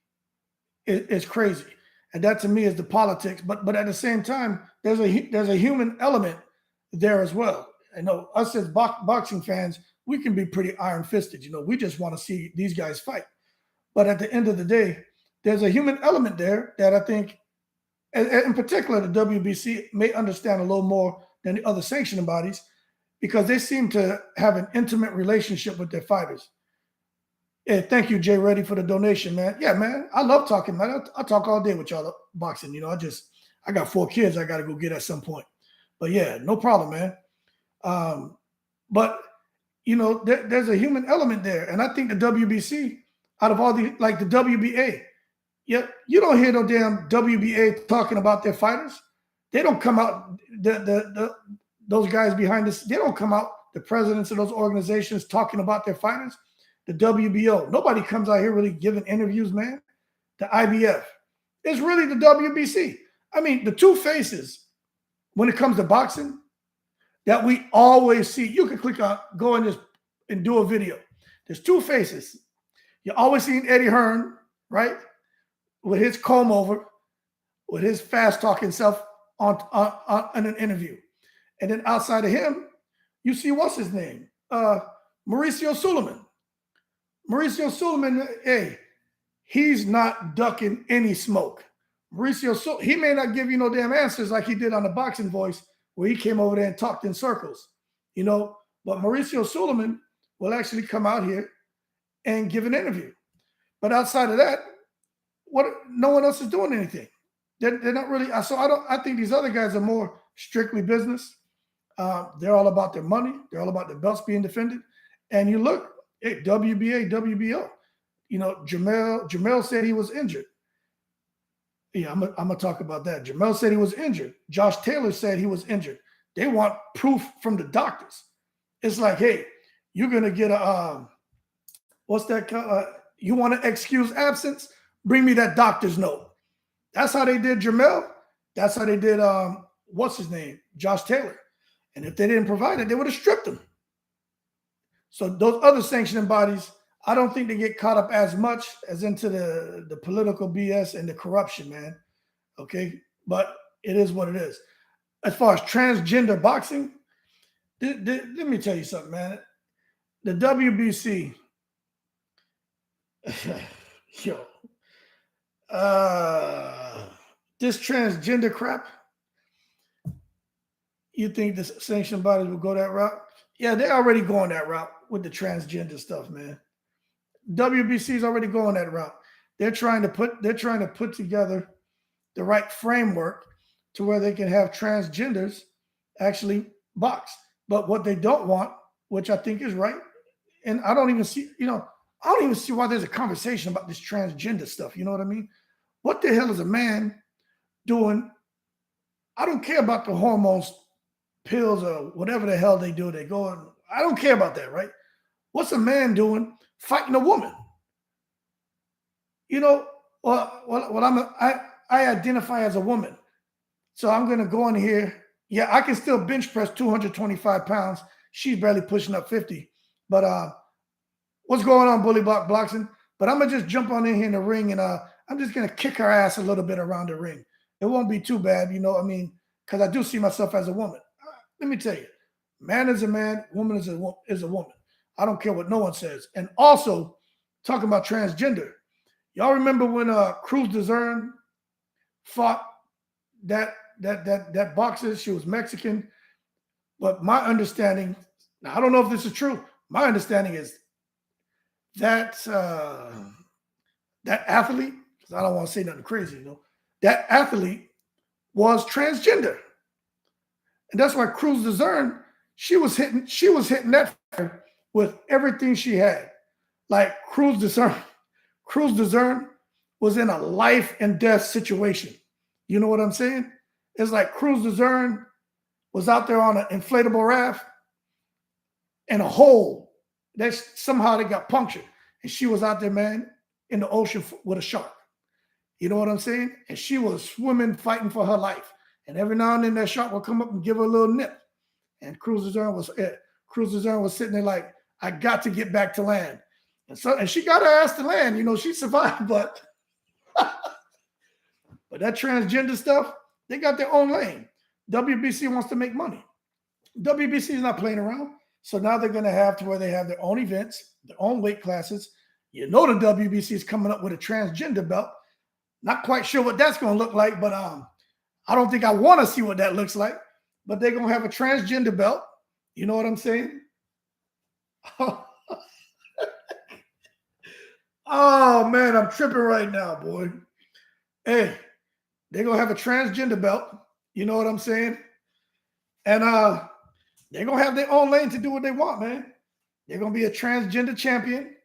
is crazy. And that to me is the politics. But at the same time, there's a human element there as well. I know us as boxing fans, we can be pretty iron-fisted. We just want to see these guys fight. But at the end of the day, there's a human element there that I think, in particular, the WBC may understand a little more than the other sanctioning bodies, because they seem to have an intimate relationship with their fighters. Yeah, thank you, Jay Reddy, for the donation, man. Yeah, man, I love talking, man. I talk all day with y'all boxing. I got 4 kids I got to go get at some point. But yeah, no problem, man. But there's a human element there, and I think the WBC, out of all the, like the WBA, you don't hear no damn WBA talking about their fighters. They don't come out. Those guys behind this, they don't come out. The presidents of those organizations talking about their fighters. The WBO, nobody comes out here really giving interviews, man. The IBF, it's really the WBC. I mean, the two faces when it comes to boxing that we always see. You can click on, go and do a video. There's two faces. You're always seeing Eddie Hearn, right, with his comb over, with his fast talking self on an interview, and then outside of him, you see what's his name, Mauricio Suleiman. Mauricio Suleiman, hey, he's not ducking any smoke. He may not give you no damn answers like he did on the Boxing Voice, where he came over there and talked in circles, But Mauricio Suleiman will actually come out here and give an interview. But outside of that, no one else is doing anything. They're not really. So I think these other guys are more strictly business. They're all about their money. They're all about the belts being defended. And you look, hey, WBA, WBO. Jamel said he was injured. Yeah, I'm gonna talk about that. Jamel said he was injured. Josh Taylor said he was injured. They want proof from the doctors. It's like, hey, you're gonna get a what's that? You want to excuse absence? Bring me that doctor's note. That's how they did Jamel. That's how they did what's his name? Josh Taylor. And if they didn't provide it, they would have stripped him. So those other sanctioning bodies, I don't think they get caught up as much as into the political BS and the corruption, man. Okay, but it is what it is. As far as transgender boxing, let me tell you something, man. The WBC, yo, this transgender crap. You think the sanctioning bodies will go that route? Yeah, they're already going that route with the transgender stuff, man. WBC is already going that route. They're trying to put together the right framework to where they can have transgenders actually box. But what they don't want, which I think is right, and I don't even see why there's a conversation about this transgender stuff. You know what I mean? What the hell is a man doing? I don't care about the hormones, pills, or whatever the hell they do. They go and I don't care about that, right? What's a man doing fighting a woman? I identify as a woman. So I'm going to go in here. Yeah, I can still bench press 225 pounds. She's barely pushing up 50. But what's going on, Bully Block Bloxing? But I'm going to just jump on in here in the ring and I'm just going to kick her ass a little bit around the ring. It won't be too bad, because I do see myself as a woman. Let me tell you, man is a man, woman is a woman. I don't care what no one says. And also, talking about transgender, y'all remember when Cruz Dezern fought that boxer? She was Mexican. But my understanding, now I don't know if this is true. My understanding is that that athlete, because I don't want to say nothing crazy, that athlete was transgender. And that's why Cruz Dezern, she was hitting that with everything she had. Like Cruz Dezern was in a life and death situation. You know what I'm saying? It's like Cruz Dezern was out there on an inflatable raft and a hole that somehow they got punctured. And she was out there, man, in the ocean with a shark. You know what I'm saying? And she was swimming, fighting for her life. And every now and then that shark would come up and give her a little nip. And Cruz Dezern was sitting there like, I got to get back to land. And she got her ass to land. She survived, but that transgender stuff, they got their own lane. WBC wants to make money. WBC is not playing around. So now they're going to have to where they have their own events, their own weight classes. The WBC is coming up with a transgender belt. Not quite sure what that's going to look like, but I don't think I want to see what that looks like. But they're going to have a transgender belt. You know what I'm saying? Oh, man, I'm tripping right now, boy. Hey, they're going to have a transgender belt. You know what I'm saying? And they're going to have their own lane to do what they want, man. They're going to be a transgender champion.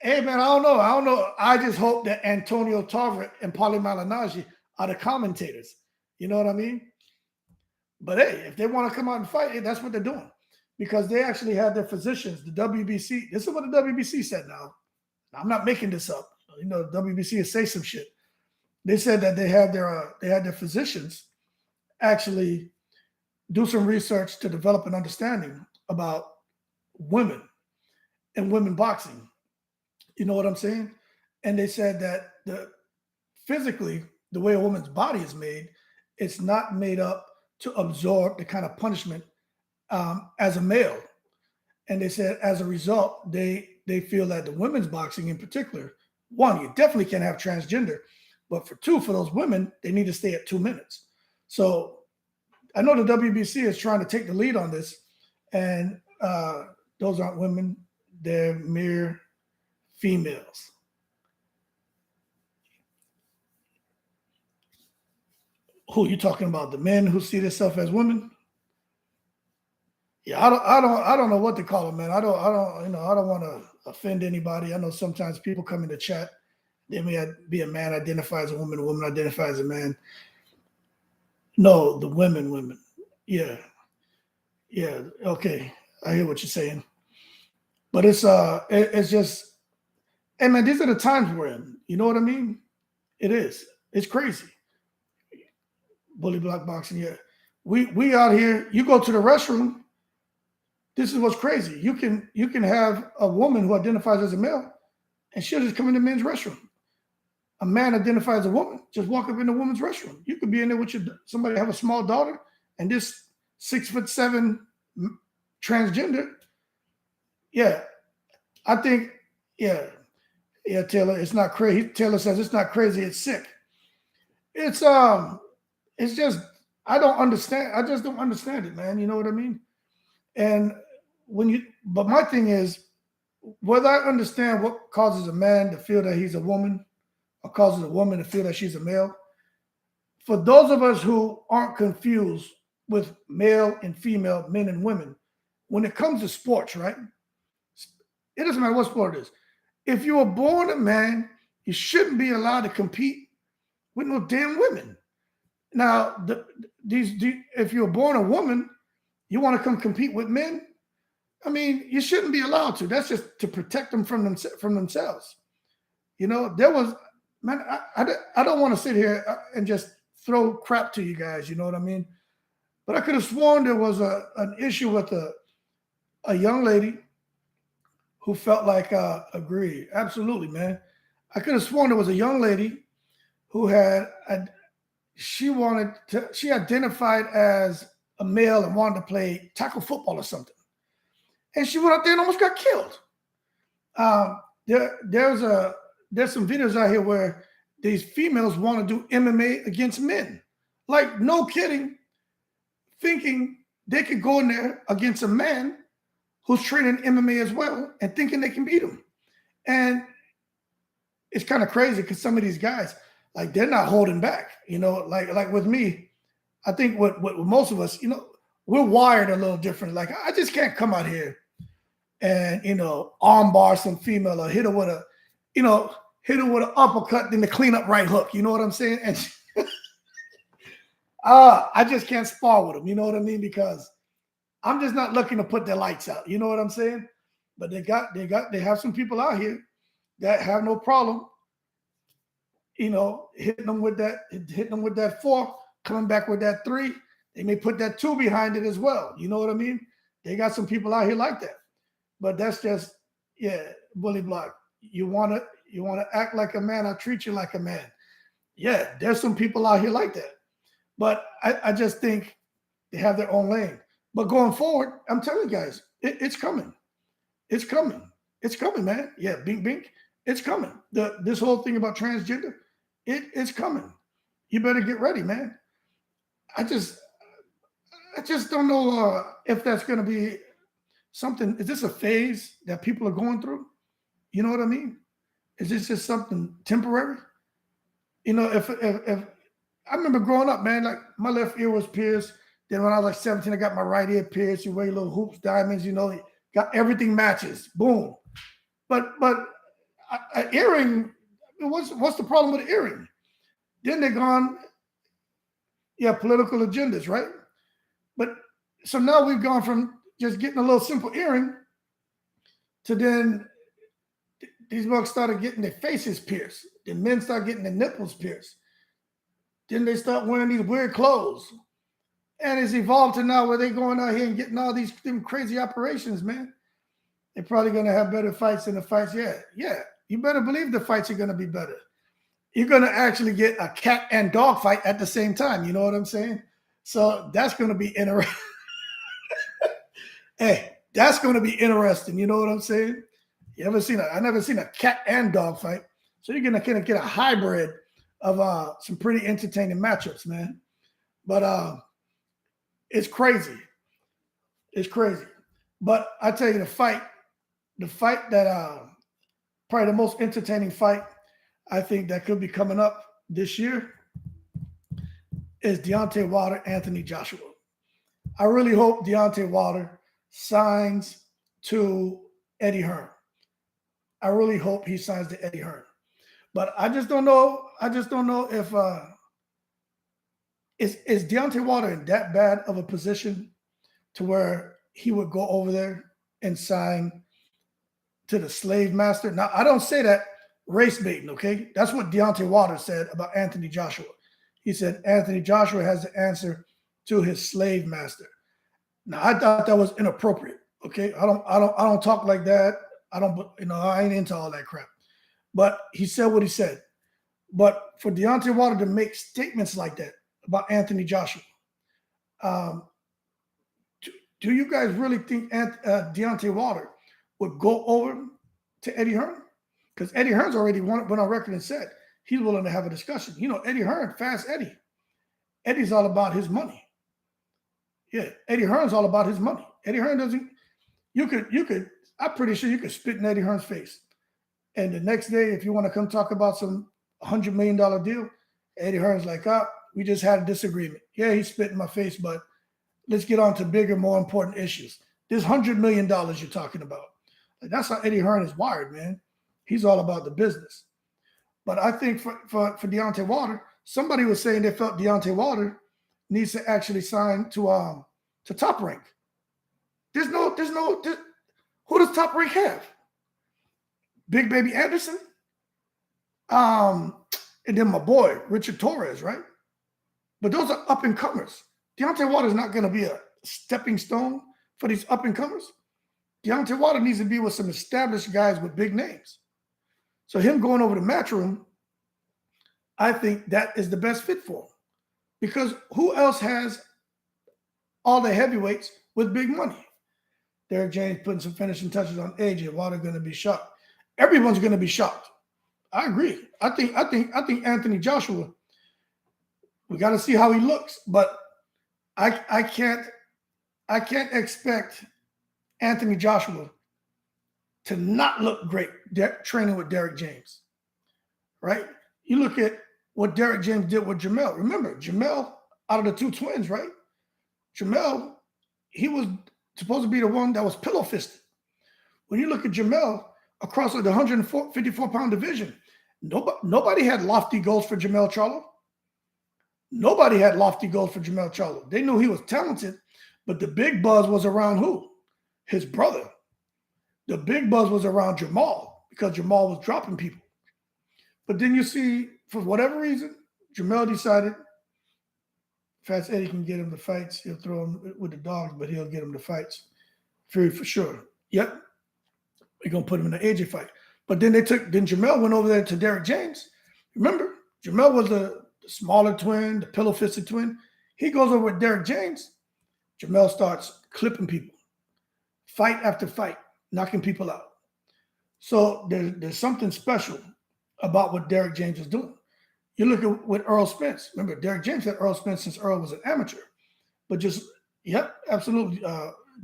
Hey, man, I don't know. I just hope that Antonio Tarver and Paulie Malignaggi are the commentators. You know what I mean? But hey, if they want to come out and fight, hey, that's what they're doing. Because they actually had their physicians, the WBC. This is what the WBC said now. I'm not making this up. The WBC will say some shit. They said that they had their physicians actually do some research to develop an understanding about women and women boxing. You know what I'm saying? And they said that physically, the way a woman's body is made, it's not made up to absorb the kind of punishment as a male. And they said, as a result, they feel that the women's boxing in particular, one, you definitely can't have transgender, but for those women, they need to stay at 2 minutes. So I know the WBC is trying to take the lead on this, and those aren't women, they're mere females. Who are you talking about? The men who see themselves as women? Yeah, I don't know what to call him, man. I don't want to offend anybody. I know sometimes people come in the chat. They may be a man identify as a woman identify as a man. No, the women. Yeah, yeah. Okay, I hear what you're saying, but it's just, hey man, these are the times we're in. You know what I mean? It is. It's crazy. Bully block boxing. Yeah, we out here. You go to the restroom. This is what's crazy. You can have a woman who identifies as a male, and she'll just come in the men's restroom. A man identifies as a woman, just walk up in the woman's restroom. You could be in there with somebody have a small daughter, and this 6'7" transgender. Yeah, I think. Yeah, yeah, Taylor. It's not crazy. Taylor says it's not crazy. It's sick. It's It's just I don't understand. I just don't understand it, man. You know what I mean? And but my thing is, whether I understand what causes a man to feel that he's a woman or causes a woman to feel that she's a male, for those of us who aren't confused with male and female, men and women, when it comes to sports, right? It doesn't matter what sport it is. If you were born a man, you shouldn't be allowed to compete with no damn women. Now, if you're born a woman, you want to come compete with men. I mean, you shouldn't be allowed to. That's just to protect them from themselves. You know, there was, man, I don't want to sit here and just throw crap to you guys. You know what I mean? But I could have sworn there was an issue with a young lady who felt like agree. Absolutely, man. I could have sworn there was a young lady who she identified as a male and wanted to play tackle football or something. And she went out there and almost got killed. There's some videos out here where these females want to do MMA against men. Like, no kidding, thinking they could go in there against a man who's training MMA as well and thinking they can beat him. And it's kind of crazy because some of these guys, like, they're not holding back. You know, like with me, I think with most of us, you know, we're wired a little different. Like, I just can't come out here and, you know, armbar some female or hit her with an uppercut, then the cleanup right hook. You know what I'm saying? And I just can't spar with them. You know what I mean? Because I'm just not looking to put their lights out. You know what I'm saying? But they have some people out here that have no problem, you know, hitting them with that 4, coming back with that 3. They may put that 2 behind it as well. You know what I mean? They got some people out here like that. But that's just, yeah, bully block. You wanna act like a man, I treat you like a man. Yeah, there's some people out here like that. But I just think they have their own lane. But going forward, I'm telling you guys, it's coming. It's coming. It's coming, man. Yeah, bink, bink. It's coming. This whole thing about transgender, it's coming. You better get ready, man. I just don't know if that's going to be something. Is this a phase that people are going through? You know what I mean? Is this just something temporary? You know, if I remember growing up, man, like my left ear was pierced. Then when I was like 17, I got my right ear pierced. You wear little hoops, diamonds, you know, got everything matches. Boom. But an earring, what's the problem with an earring? Then they're gone, yeah, political agendas, right? But so now we've gone from just getting a little simple earring to then these bucks started getting their faces pierced. The men start getting their nipples pierced. Then they start wearing these weird clothes. And it's evolved to now where they're going out here and getting all these crazy operations, man. They're probably going to have better fights than the fights. Yeah. You better believe the fights are going to be better. You're going to actually get a cat and dog fight at the same time. You know what I'm saying? So that's going to be interesting. Hey, that's going to be interesting. You know what I'm saying? I never seen a cat and dog fight. So you're going to kind of get a hybrid of some pretty entertaining matchups, man. But it's crazy. It's crazy. But I tell you, the fight that probably the most entertaining fight I think that could be coming up this year is Deontay Wilder, Anthony Joshua. I really hope Deontay Wilder signs to Eddie Hearn. I really hope he signs to Eddie Hearn. But I just don't know. I just don't know if is Deontay Wilder in that bad of a position to where he would go over there and sign to the slave master. Now, I don't say that race baiting, okay? That's what Deontay Wilder said about Anthony Joshua. He said Anthony Joshua has the answer to his slave master. Now, I thought that was inappropriate, okay? I don't talk like that. I ain't into all that crap. But he said what he said. But for Deontay Wilder to make statements like that about Anthony Joshua, do you guys really think Deontay Wilder would go over to Eddie Hearn? Because Eddie Hearn's already went on record and said he's willing to have a discussion. You know, Eddie Hearn, Fast Eddie. Eddie's all about his money. Yeah, Eddie Hearn's all about his money. Eddie Hearn doesn't. I'm pretty sure you could spit in Eddie Hearn's face. And the next day, if you want to come talk about some $100 million deal, Eddie Hearn's like, we just had a disagreement. Yeah, he spit in my face, but let's get on to bigger, more important issues. This $100 million you're talking about. Like, that's how Eddie Hearn is wired, man. He's all about the business. But I think for Deontay Wilder, somebody was saying they felt Deontay Wilder needs to actually sign to Top Rank. Who does Top Rank have? Big Baby Anderson? And then my boy, Richard Torres, right? But those are up-and-comers. Deontay Wilder's not going to be a stepping stone for these up-and-comers. Deontay Wilder needs to be with some established guys with big names. So him going over to Matchroom, I think that is the best fit for him. Because who else has all the heavyweights with big money? Derek James putting some finishing touches on AJ. Wilder going to be shocked. Everyone's going to be shocked. I agree. I think Anthony Joshua, we got to see how he looks, but I can't expect Anthony Joshua to not look great training with Derek James, right? You look at what Derek James did with Jamel. Remember, Jamel, out of the two twins, right? Jamel, he was supposed to be the one that was pillow fisted. When you look at Jamel across the 154-pound division, nobody had lofty goals for Jamel Charlo. Nobody had lofty goals for Jamel Charlo. They knew he was talented, but the big buzz was around who? His brother. The big buzz was around Jamal because Jamal was dropping people. But then you see, for whatever reason, Jamel decided Fast Eddie can get him the fights. He'll throw him with the dogs, but he'll get him the fights. Fury for sure. Yep. We're going to put him in the AJ fight. But then Jamel went over there to Derek James. Remember, Jamel was the smaller twin, the pillow-fisted twin. He goes over with Derek James. Jamel starts clipping people. Fight after fight, knocking people out. So there's something special about what Derek James is doing. You look at with Errol Spence. Remember, Derek James had Errol Spence since Errol was an amateur. But just, yep, absolutely,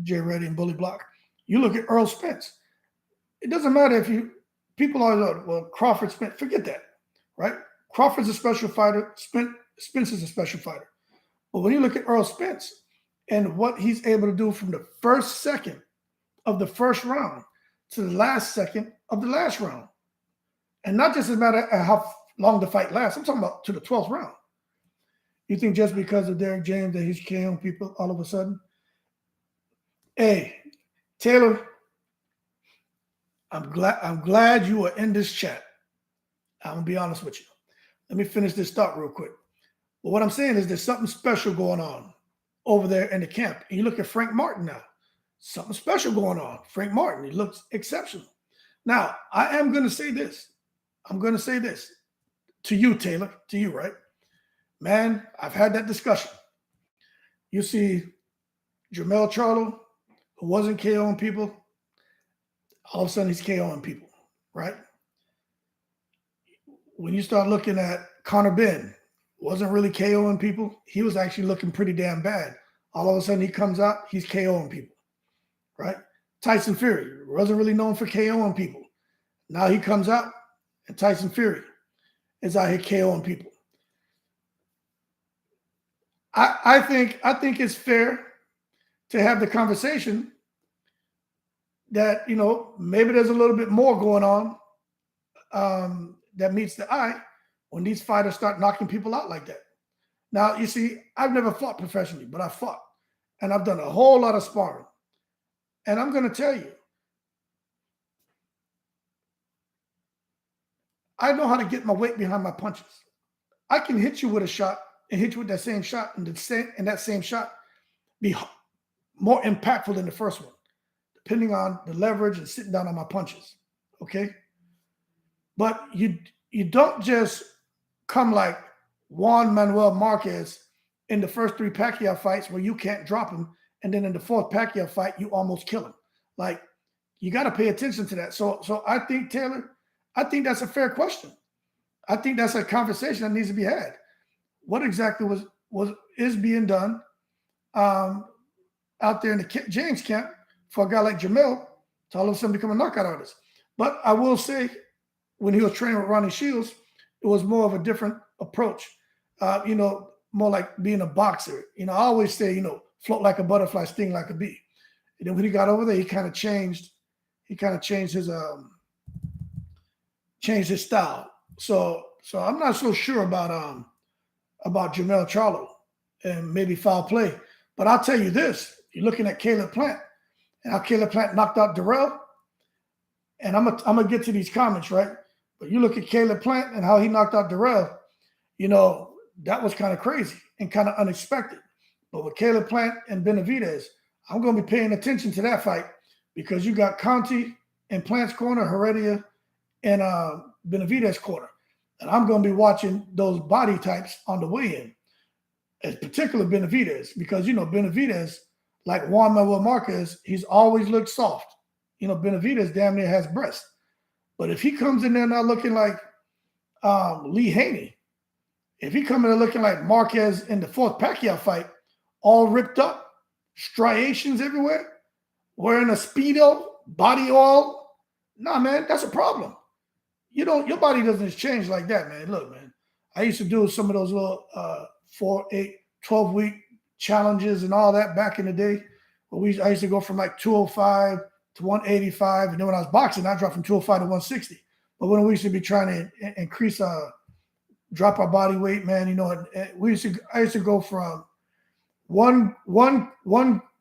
Jay Reddy and Bully Block. You look at Errol Spence. It doesn't matter if people are, well, Crawford, Spence, forget that, right? Crawford's a special fighter. Spence is a special fighter. But when you look at Errol Spence and what he's able to do from the first second of the first round to the last second of the last round, and not just a matter of how long the fight lasts, I'm talking about to the 12th round. You think just because of Derek James that he's KOing people all of a sudden? Hey, Taylor, I'm glad you are in this chat. I'm going to be honest with you. Let me finish this thought real quick. But what I'm saying is there's something special going on over there in the camp. And you look at Frank Martin now. Something special going on. Frank Martin, he looks exceptional. Now, I am going to say this. I'm going to say this to you, Taylor, to you, right? Man, I've had that discussion. You see Jamel Charlo, who wasn't KOing people, all of a sudden he's KOing people, right? When you start looking at Conor Benn, wasn't really KOing people. He was actually looking pretty damn bad. All of a sudden he comes out, he's KOing people, right? Tyson Fury wasn't really known for KOing people. Now he comes out and Tyson Fury is out here KOing people. I think it's fair to have the conversation that, maybe there's a little bit more going on that meets the eye when these fighters start knocking people out like that. Now, you see, I've never fought professionally, but I fought. And I've done a whole lot of sparring. And I'm going to tell you, I know how to get my weight behind my punches. I can hit you with a shot and hit you with that same shot, and that same shot be more impactful than the first one, depending on the leverage and sitting down on my punches. Okay? But you don't just come like Juan Manuel Marquez in the first 3 Pacquiao fights where you can't drop him, and then in the 4th Pacquiao fight you almost kill him. Like, you got to pay attention to that. So I think, Taylor, I think that's a fair question. I think that's a conversation that needs to be had. What exactly is being done out there in the James camp for a guy like Jamil to all of a sudden become a knockout artist? But I will say, when he was training with Ronnie Shields, it was more of a different approach. More like being a boxer. I always say, float like a butterfly, sting like a bee. And then when he got over there, he kind of changed. He kind of changed his style. So I'm not so sure about Jermell Charlo and maybe foul play. But I'll tell you this: you're looking at Caleb Plant, and how Caleb Plant knocked out Darrell. And I'm gonna get to these comments, right? But you look at Caleb Plant and how he knocked out Darrell. That was kind of crazy and kind of unexpected. But with Caleb Plant and Benavidez, I'm going to be paying attention to that fight, because you got Conti in Plant's corner, Heredia in Benavidez corner. And I'm going to be watching those body types on the weigh-in, in particular Benavidez, because, Benavidez, like Juan Manuel Marquez, he's always looked soft. Benavidez damn near has breast. But if he comes in there now looking like Lee Haney, if he comes in there looking like Marquez in the 4th Pacquiao fight, all ripped up, striations everywhere, wearing a Speedo, body oil, nah, man, that's a problem. Your body doesn't change like that, man. Look, man, I used to do some of those little 4, 8, 12-week challenges and all that back in the day. But I used to go from like 205 to 185, and then when I was boxing, I dropped from 205 to 160. But when we used to be trying to increase drop our body weight, man, I used to go from one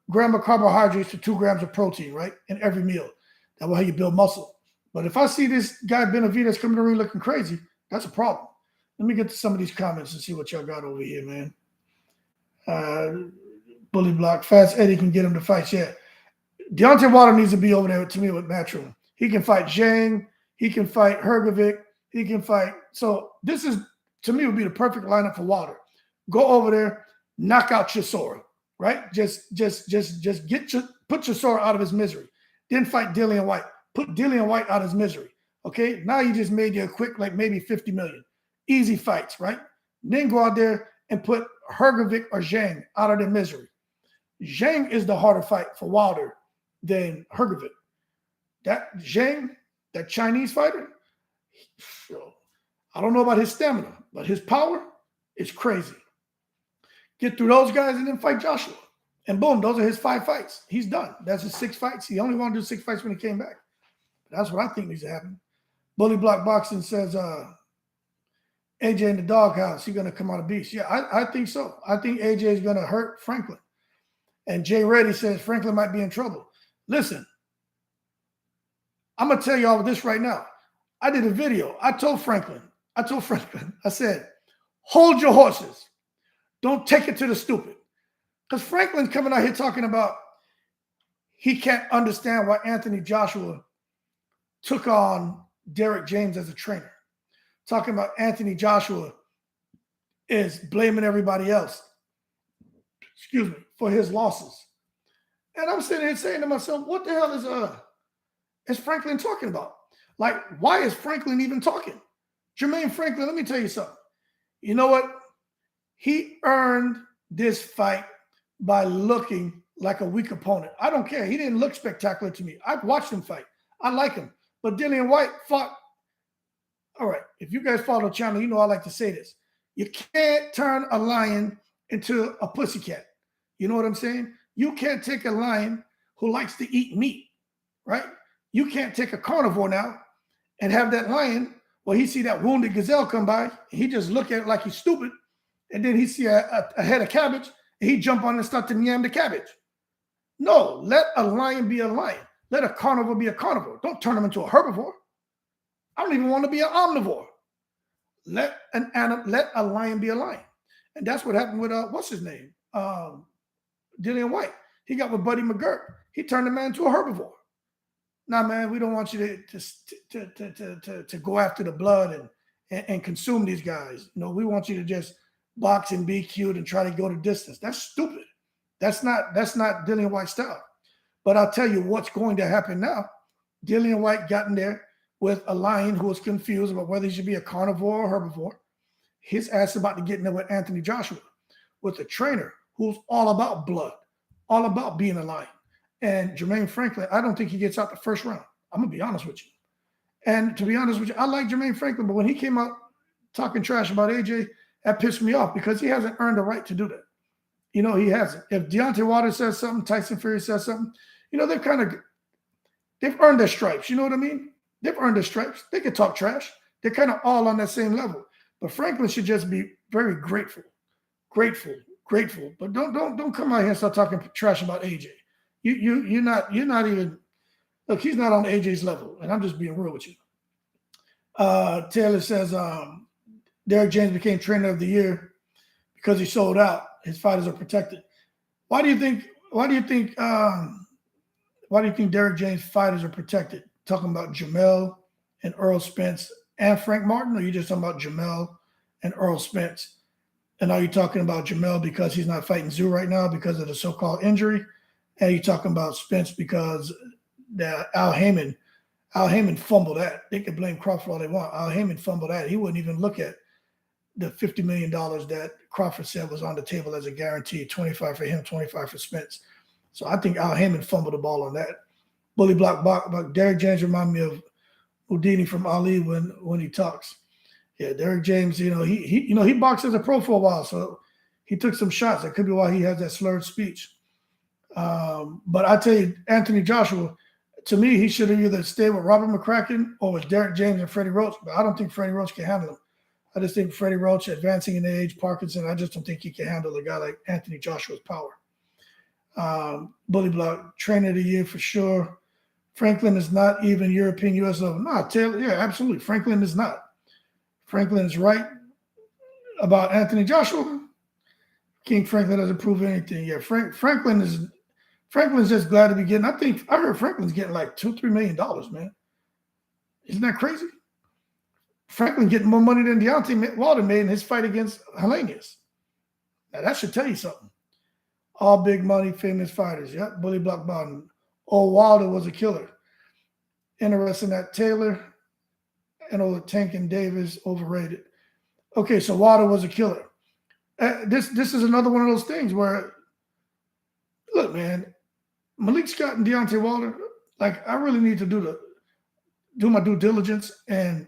gram of carbohydrates to 2 grams of protein, right, in every meal. That way you build muscle. But if I see this guy Benavidez coming to the ring looking crazy, that's a problem. Let me get to some of these comments and see what y'all got over here, man. Bully block. Fast Eddie can get him to fight. Yeah. Deontay Wilder needs to be over there to me with Matchroom. He can fight Zhang. He can fight Hrgovic. He can fight. So this is, to me, would be the perfect lineup for Wilder. Go over there, knock out Chisora, right? Just put Chisora out of his misery. Then fight Dillian White. Put Dillian White out of his misery. Okay, now you just made you a quick, like maybe 50 million. Easy fights, right? Then go out there and put Hrgovic or Zhang out of their misery. Zhang is the harder fight for Wilder than Hrgovic. That Zhang, that Chinese fighter, I don't know about his stamina, but his power is crazy. Get through those guys and then fight Joshua. And boom, those are his 5 fights. He's done. That's his 6 fights. He only wanted to do 6 fights when he came back. That's what I think needs to happen. Bully Block Boxing says AJ in the doghouse, he's going to come out a beast. Yeah, I think so. I think AJ is going to hurt Franklin. And Jay Reddy says Franklin might be in trouble. Listen, I'm going to tell you all this right now. I did a video. I told Franklin, I said, hold your horses. Don't take it to the stupid. Because Franklin's coming out here talking about he can't understand why Anthony Joshua took on Derek James as a trainer. Talking about Anthony Joshua is blaming everybody else, for his losses. And I'm sitting here saying to myself, what the hell is Franklin talking about? Like, why is Franklin even talking? Jermaine Franklin, let me tell you something. You know what? He earned this fight by looking like a weak opponent. I don't care. He didn't look spectacular to me. I've watched him fight. I like him. But Dillian White fought. All right. If you guys follow the channel, you know I like to say this. You can't turn a lion into a pussycat. You know what I'm saying? You can't take a lion who likes to eat meat, right? You can't take a carnivore now and have that lion, well, he see that wounded gazelle come by, he just look at it like he's stupid, and then he see a head of cabbage, and he jump on and start to yam the cabbage. No, let a lion be a lion. Let a carnivore be a carnivore. Don't turn him into a herbivore. I don't even want to be an omnivore. Let a lion be a lion. And that's what happened with what's his name? Dillian White. He got with Buddy McGirt. He turned the man into a herbivore. Nah, man, we don't want you to go after the blood and consume these guys. No, we want you to just box and be cute and try to go the distance. That's stupid. That's not Dillian White's style. But I'll tell you what's going to happen now. Dillian White got in there with a lion who was confused about whether he should be a carnivore or herbivore. His ass is about to get in there with Anthony Joshua, with a trainer who's all about blood, all about being a lion. And Jermaine Franklin, I don't think he gets out the first round. I'm going to be honest with you. And to be honest with you, I like Jermaine Franklin, but when he came out talking trash about AJ, that pissed me off because he hasn't earned the right to do that. He hasn't. If Deontay Wilder says something, Tyson Fury says something, they've earned their stripes. You know what I mean? They've earned their stripes. They can talk trash. They're kind of all on that same level. But Franklin should just be very grateful. But don't come out here and start talking trash about AJ. You're not even, look, he's not on AJ's level, and I'm just being real with you. Taylor says Derek James became trainer of the year because he sold out. His fighters are protected. Why do you think Derek James fighters are protected? Talking about Jamel and Errol Spence and Frank Martin, or are you just talking about Jamel and Errol Spence? And are you talking about Jamel because he's not fighting Zoo right now because of the so-called injury? And you're talking about Spence because Al Haymon fumbled that. They can blame Crawford all they want. Al Haymon fumbled that. He wouldn't even look at the $50 million that Crawford said was on the table as a guarantee, 25 for him, 25 for Spence. So I think Al Haymon fumbled the ball on that. Bully block, Derek James remind me of Houdini from Ali when he talks. Yeah, Derek James, he boxed as a pro for a while, so he took some shots. That could be why he has that slurred speech. But I tell you, Anthony Joshua, to me, he should have either stayed with Robert McCracken or with Derek James and Freddie Roach. But I don't think Freddie Roach can handle him. I just think Freddie Roach, advancing in age, Parkinson, I just don't think he can handle a guy like Anthony Joshua's power. Bully block, trainer of the year for sure. Franklin is not even European U.S. level. No, Taylor, yeah, absolutely. Franklin is not. Franklin is right about Anthony Joshua. King Franklin doesn't prove anything yet. Franklin's just glad to be getting. I heard Franklin's getting like $2-3 million, man. Isn't that crazy? Franklin getting more money than Deontay Wilder made in his fight against Helenius. Now that should tell you something. All big money, famous fighters. Yep, Bully Block Bottom. Oh, Wilder was a killer. Interesting that Taylor and Tank and Davis overrated. Okay, so Wilder was a killer. This is another one of those things where, look, man, Malik Scott and Deontay Wilder, like I really need to do my due diligence and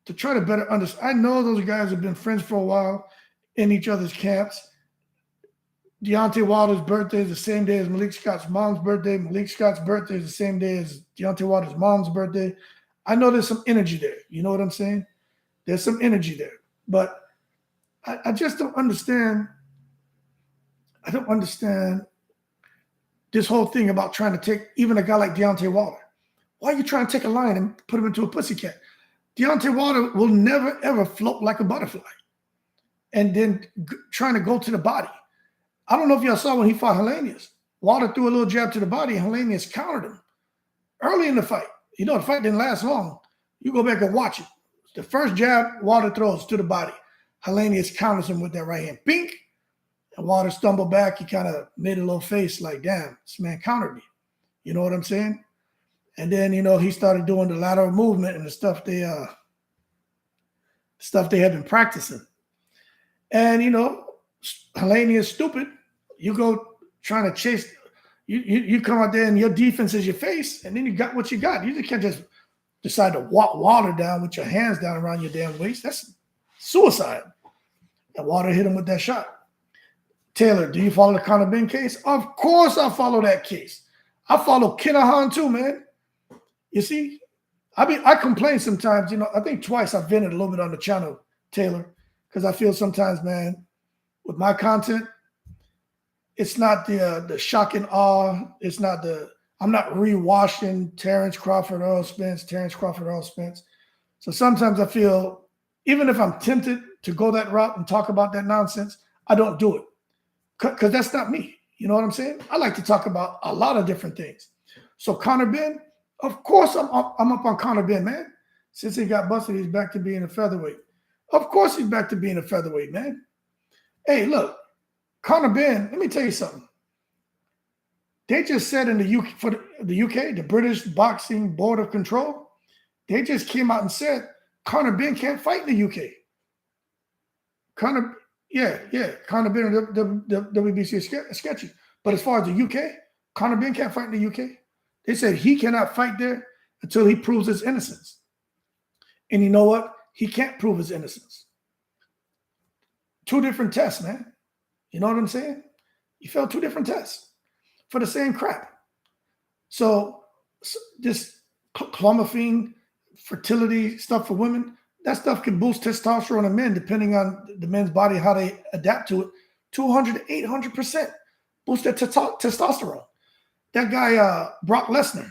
to try to better understand. I know those guys have been friends for a while in each other's camps. Deontay Wilder's birthday is the same day as Malik Scott's mom's birthday. Malik Scott's birthday is the same day as Deontay Wilder's mom's birthday. I know there's some energy there. You know what I'm saying? There's some energy there. But I just don't understand. I don't understand this whole thing about trying to take even a guy like Deontay Wilder. Why are you trying to take a lion and put him into a pussycat? Deontay Wilder will never, ever float like a butterfly and then trying to go to the body. I don't know if y'all saw when he fought Helenius. Wilder threw a little jab to the body and Helenius countered him early in the fight. The fight didn't last long. You go back and watch it. The first jab Wilder throws to the body. Helenius counters him with that right hand. Bink! And Wilder stumbled back. He kind of made a little face like, damn, this man countered me. You know what I'm saying? And then, he started doing the lateral movement and the stuff they had been practicing. And, Helenius stupid. You go trying to chase. You come out there and your defense is your face, and then you got what you got. You can't just decide to walk Wilder down with your hands down around your damn waist. That's suicide. And Wilder hit him with that shot. Taylor, do you follow the Conor Ben case? Of course I follow that case. I follow Kinahan too, man. You see, I complain sometimes. I think twice I've vented a little bit on the channel, Taylor, because I feel sometimes, man, with my content, it's not the shock and awe. It's not I'm not rewashing Terrence Crawford, Errol Spence, Terrence Crawford, Errol Spence. So sometimes I feel, even if I'm tempted to go that route and talk about that nonsense, I don't do it because that's not me. You know what I'm saying? I like to talk about a lot of different things. So Conor Benn, of course I'm up on Conor Benn, man. Since he got busted, he's back to being a featherweight. Of course he's back to being a featherweight, man. Hey, look, Conor Benn, let me tell you something. They just said in the UK, for the UK, the British Boxing Board of Control, they just came out and said Conor Benn can't fight in the UK. Conor Benn, the WBC is sketchy. But as far as the UK, Conor Benn can't fight in the UK. They said he cannot fight there until he proves his innocence. And you know what? He can't prove his innocence. 2 different tests, man. You know what I'm saying? He failed 2 different tests for the same crap. So this clomiphene, fertility stuff for women, that stuff can boost testosterone in men depending on the men's body, how they adapt to it. 200 to 800% boost their testosterone. That guy, Brock Lesnar,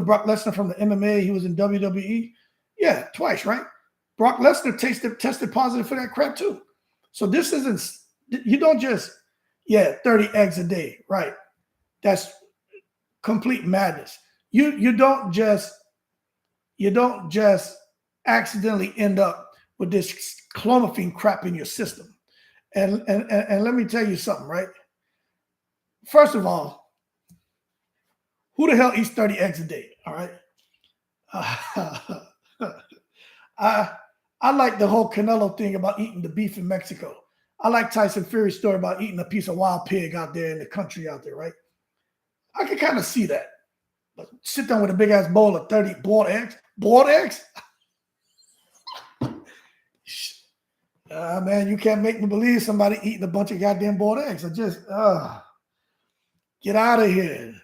Brock Lesnar from the MMA, he was in WWE. Yeah, twice, right? Brock Lesnar tested positive for that crap too. So this isn't, you don't just, 30 eggs a day, right? That's complete madness. You don't just accidentally end up with this clomiphene crap in your system. And let me tell you something, right? First of all, who the hell eats 30 eggs a day? All right. I like the whole Canelo thing about eating the beef in Mexico. I like Tyson Fury's story about eating a piece of wild pig out there in the country out there, right? I can kind of see that. But sit down with a big ass bowl of 30 boiled eggs. Boiled eggs? Man, you can't make me believe somebody eating a bunch of goddamn boiled eggs. I just, get out of here.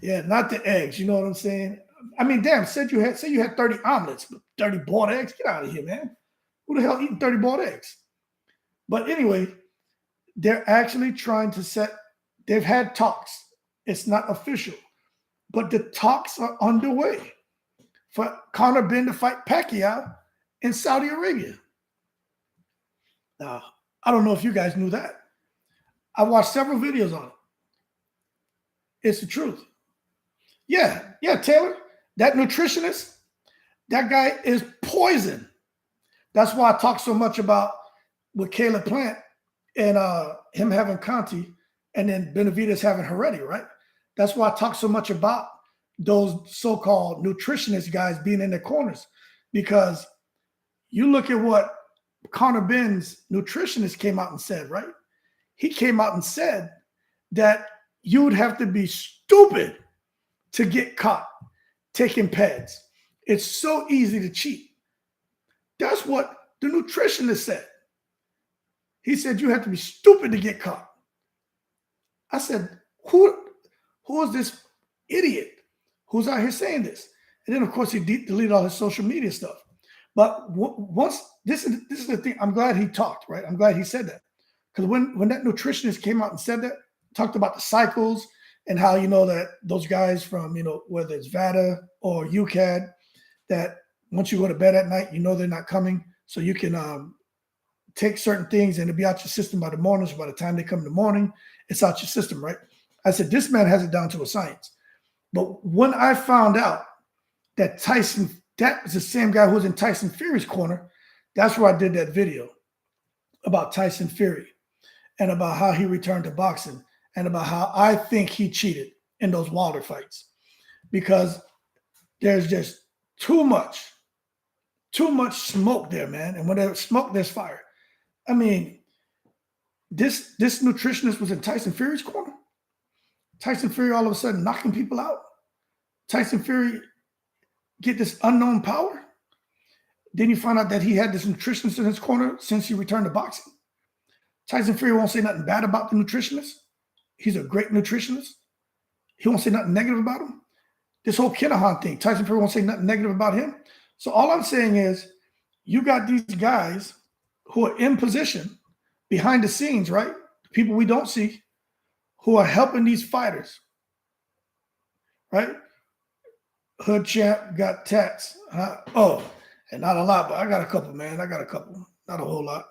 Yeah, not the eggs. You know what I'm saying? I mean, damn, say you had 30 omelets, but 30 boiled eggs? Get out of here, man. Who the hell eating 30 boiled eggs? But anyway, they're actually trying to they've had talks. It's not official, but the talks are underway for Conor Benn to fight Pacquiao in Saudi Arabia. Now, I don't know if you guys knew that. I watched several videos on it. It's the truth. Yeah, Taylor, that nutritionist, that guy is poison. That's why I talk so much about with Caleb Plant and him having Conti and then Benavidez having Heredia, right? That's why I talk so much about those so-called nutritionist guys being in their corners, because you look at what Conor Benn's nutritionist came out and said, right? He came out and said that you would have to be stupid to get caught taking pads. It's so easy to cheat. That's what the nutritionist said. He said you have to be stupid to get caught. I said, who is this idiot who's out here saying this? And then, of course, he deleted all his social media stuff. But once this is the thing, I'm glad he talked, right? I'm glad he said that. Because when that nutritionist came out and said that, talked about the cycles and how, that those guys from, whether it's VADA or UCAD, that once you go to bed at night, they're not coming. So you can take certain things and it'll be out your system by the morning. So by the time they come in the morning, it's out your system, right? I said, this man has it down to a science. But when I found out that that was the same guy who was in Tyson Fury's corner, that's where I did that video about Tyson Fury and about how he returned to boxing and about how I think he cheated in those Wilder fights, because there's just too much smoke there, man. And when there's smoke, there's fire. I mean, this nutritionist was in Tyson Fury's corner. Tyson Fury all of a sudden knocking people out. Tyson Fury get this unknown power. Then you find out that he had this nutritionist in his corner since he returned to boxing. Tyson Fury won't say nothing bad about the nutritionist. He's a great nutritionist. He won't say nothing negative about him. this whole Kinahan thing. Tyson Fury won't say nothing negative about him. So all I'm saying is, you got these guys who are in position behind the scenes, right? People we don't see, who are helping these fighters, right? Hood Champ got tats. Oh, and not a lot, but I got a couple, man. I got a couple. Not a whole lot.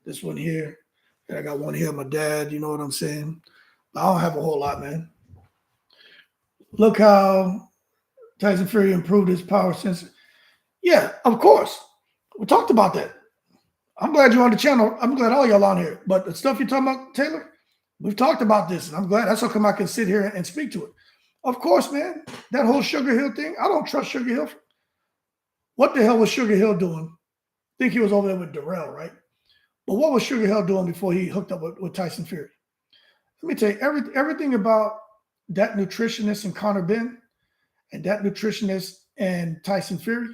This one here. And I got one here, my dad, you know what I'm saying? I don't have a whole lot, man. Look how Tyson Fury improved his power since. Yeah, of course. We talked about that. I'm glad you're on the channel. I'm glad all y'all on here. But the stuff you're talking about, Taylor, we've talked about this, and I'm glad. That's how come I can sit here and speak to it. Of course, man. That whole Sugar Hill thing, I don't trust Sugar Hill. What the hell was Sugar Hill doing? I think he was over there with Darrell, right? But what was Sugar Hill doing before he hooked up with Tyson Fury? Let me tell you, everything about that nutritionist and Conor Ben and that nutritionist and Tyson Fury,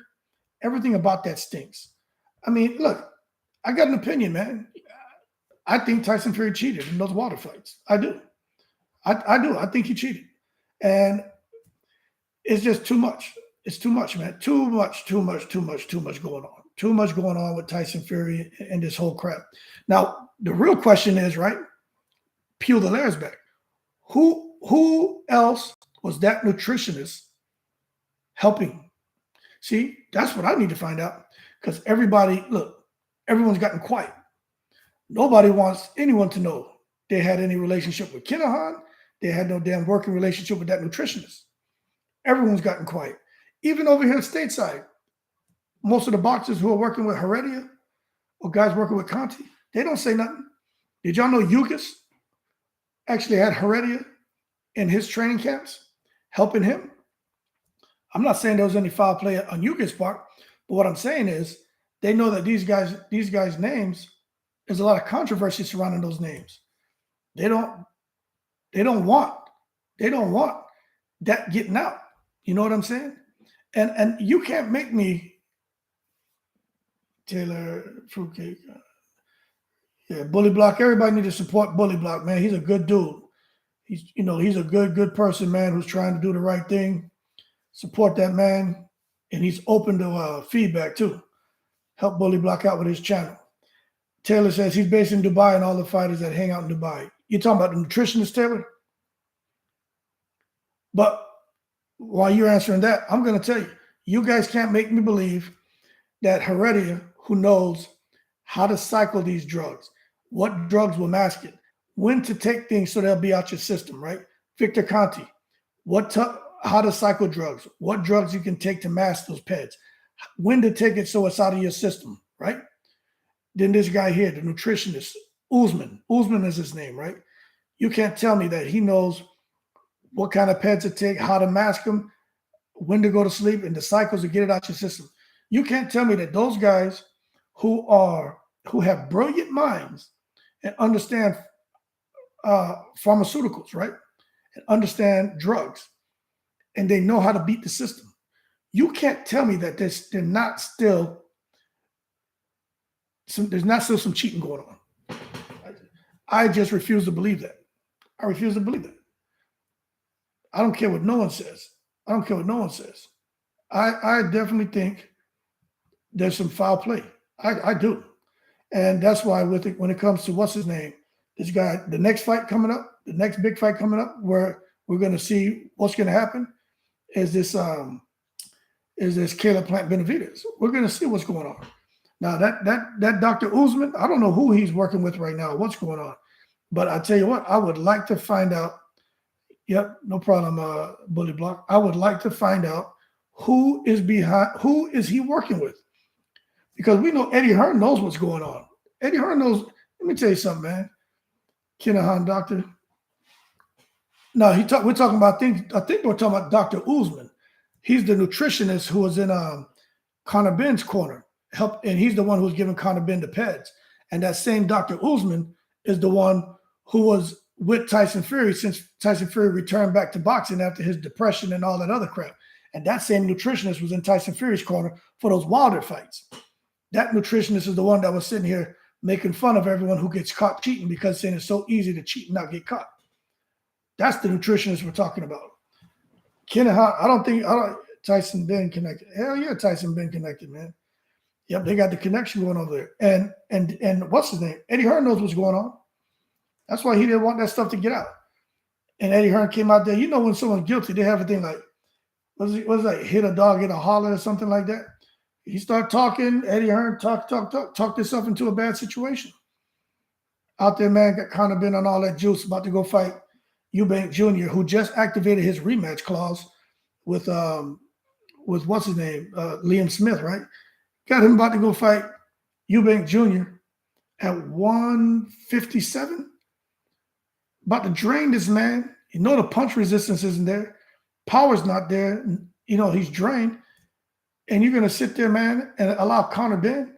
everything about that stinks. I mean, look, I got an opinion, man. I think Tyson Fury cheated in those water fights. I do. I do. I think he cheated. And it's just too much. It's too much, man. Too much going on. Too much going on with Tyson Fury and this whole crap. Now, the real question is, right? Peel the layers back. Who else was that nutritionist helping? See, that's what I need to find out. Because everyone's gotten quiet. Nobody wants anyone to know they had any relationship with Kinahan. They had no damn working relationship with that nutritionist. Everyone's gotten quiet. Even over here stateside, most of the boxers who are working with Heredia or guys working with Conti, they don't say nothing. Did y'all know Yugas actually had Heredia in his training camps helping him? I'm not saying there was any foul play on Yugas' part, but what I'm saying is they know that these guys' names, there's a lot of controversy surrounding those names. They don't want that getting out. You know what I'm saying? And you can't make me, Taylor Fruitcake. Yeah, Bully Block. Everybody need to support Bully Block, man. He's a good dude. He's a good person, man, who's trying to do the right thing. Support that man. And he's open to feedback too. Help Bully Block out with his channel. Taylor says he's based in Dubai and all the fighters that hang out in Dubai. You're talking about the nutritionist, Taylor? But while you're answering that, I'm going to tell you, you guys can't make me believe that Heredia, who knows how to cycle these drugs, what drugs will mask it, when to take things so they'll be out your system, right? Victor Conti, how to cycle drugs, what drugs you can take to mask those PEDs, when to take it so it's out of your system, right? Then this guy here, the nutritionist, Usman is his name, right? You can't tell me that he knows what kind of PEDs to take, how to mask them, when to go to sleep, and the cycles to get it out your system. You can't tell me that those guys who have brilliant minds and understand pharmaceuticals, right? And understand drugs, and they know how to beat the system. You can't tell me that there's not still some cheating going on. I just refuse to believe that. I refuse to believe that. I don't care what no one says. I definitely think there's some foul play. I do. And that's why when it comes to what's his name, this guy, the next fight coming up, the next big fight coming up, where we're going to see what's going to happen, is this Caleb Plant Benavidez. We're going to see what's going on. Now that Dr. Usman, I don't know who he's working with right now, what's going on. But I tell you what, I would like to find out. Yep, no problem, Bully Block. I would like to find out who is he working with? Because we know Eddie Hearn knows what's going on. Eddie Hearn knows. Let me tell you something, man. Kinahan doctor. No, we're talking about things. I think we're talking about Dr. Usman. He's the nutritionist who was in Conor Ben's corner. And he's the one who's giving Conor Ben the PEDs. And that same Dr. Usman is the one who was with Tyson Fury since Tyson Fury returned back to boxing after his depression and all that other crap. And that same nutritionist was in Tyson Fury's corner for those Wilder fights. That nutritionist is the one that was sitting here making fun of everyone who gets caught cheating because saying it's so easy to cheat and not get caught. That's the nutritionist we're talking about. I don't Tyson been connected. Hell yeah, Tyson been connected, man. Yep, they got the connection going over there. And what's his name? Eddie Hearn knows what's going on. That's why he didn't want that stuff to get out. And Eddie Hearn came out there. You know, when someone's guilty, they have a thing like, what's that? Hit a dog in a holler or something like that. He started talking. Eddie Hearn talked himself into a bad situation. Out there, man, got kind of been on all that juice, about to go fight Eubank Jr., who just activated his rematch clause with what's his name, Liam Smith, right? Got him about to go fight Eubank Jr. at 157. About to drain this man. You know the punch resistance isn't there. Power's not there. You know, he's drained. And you're going to sit there, man, and allow Conor Ben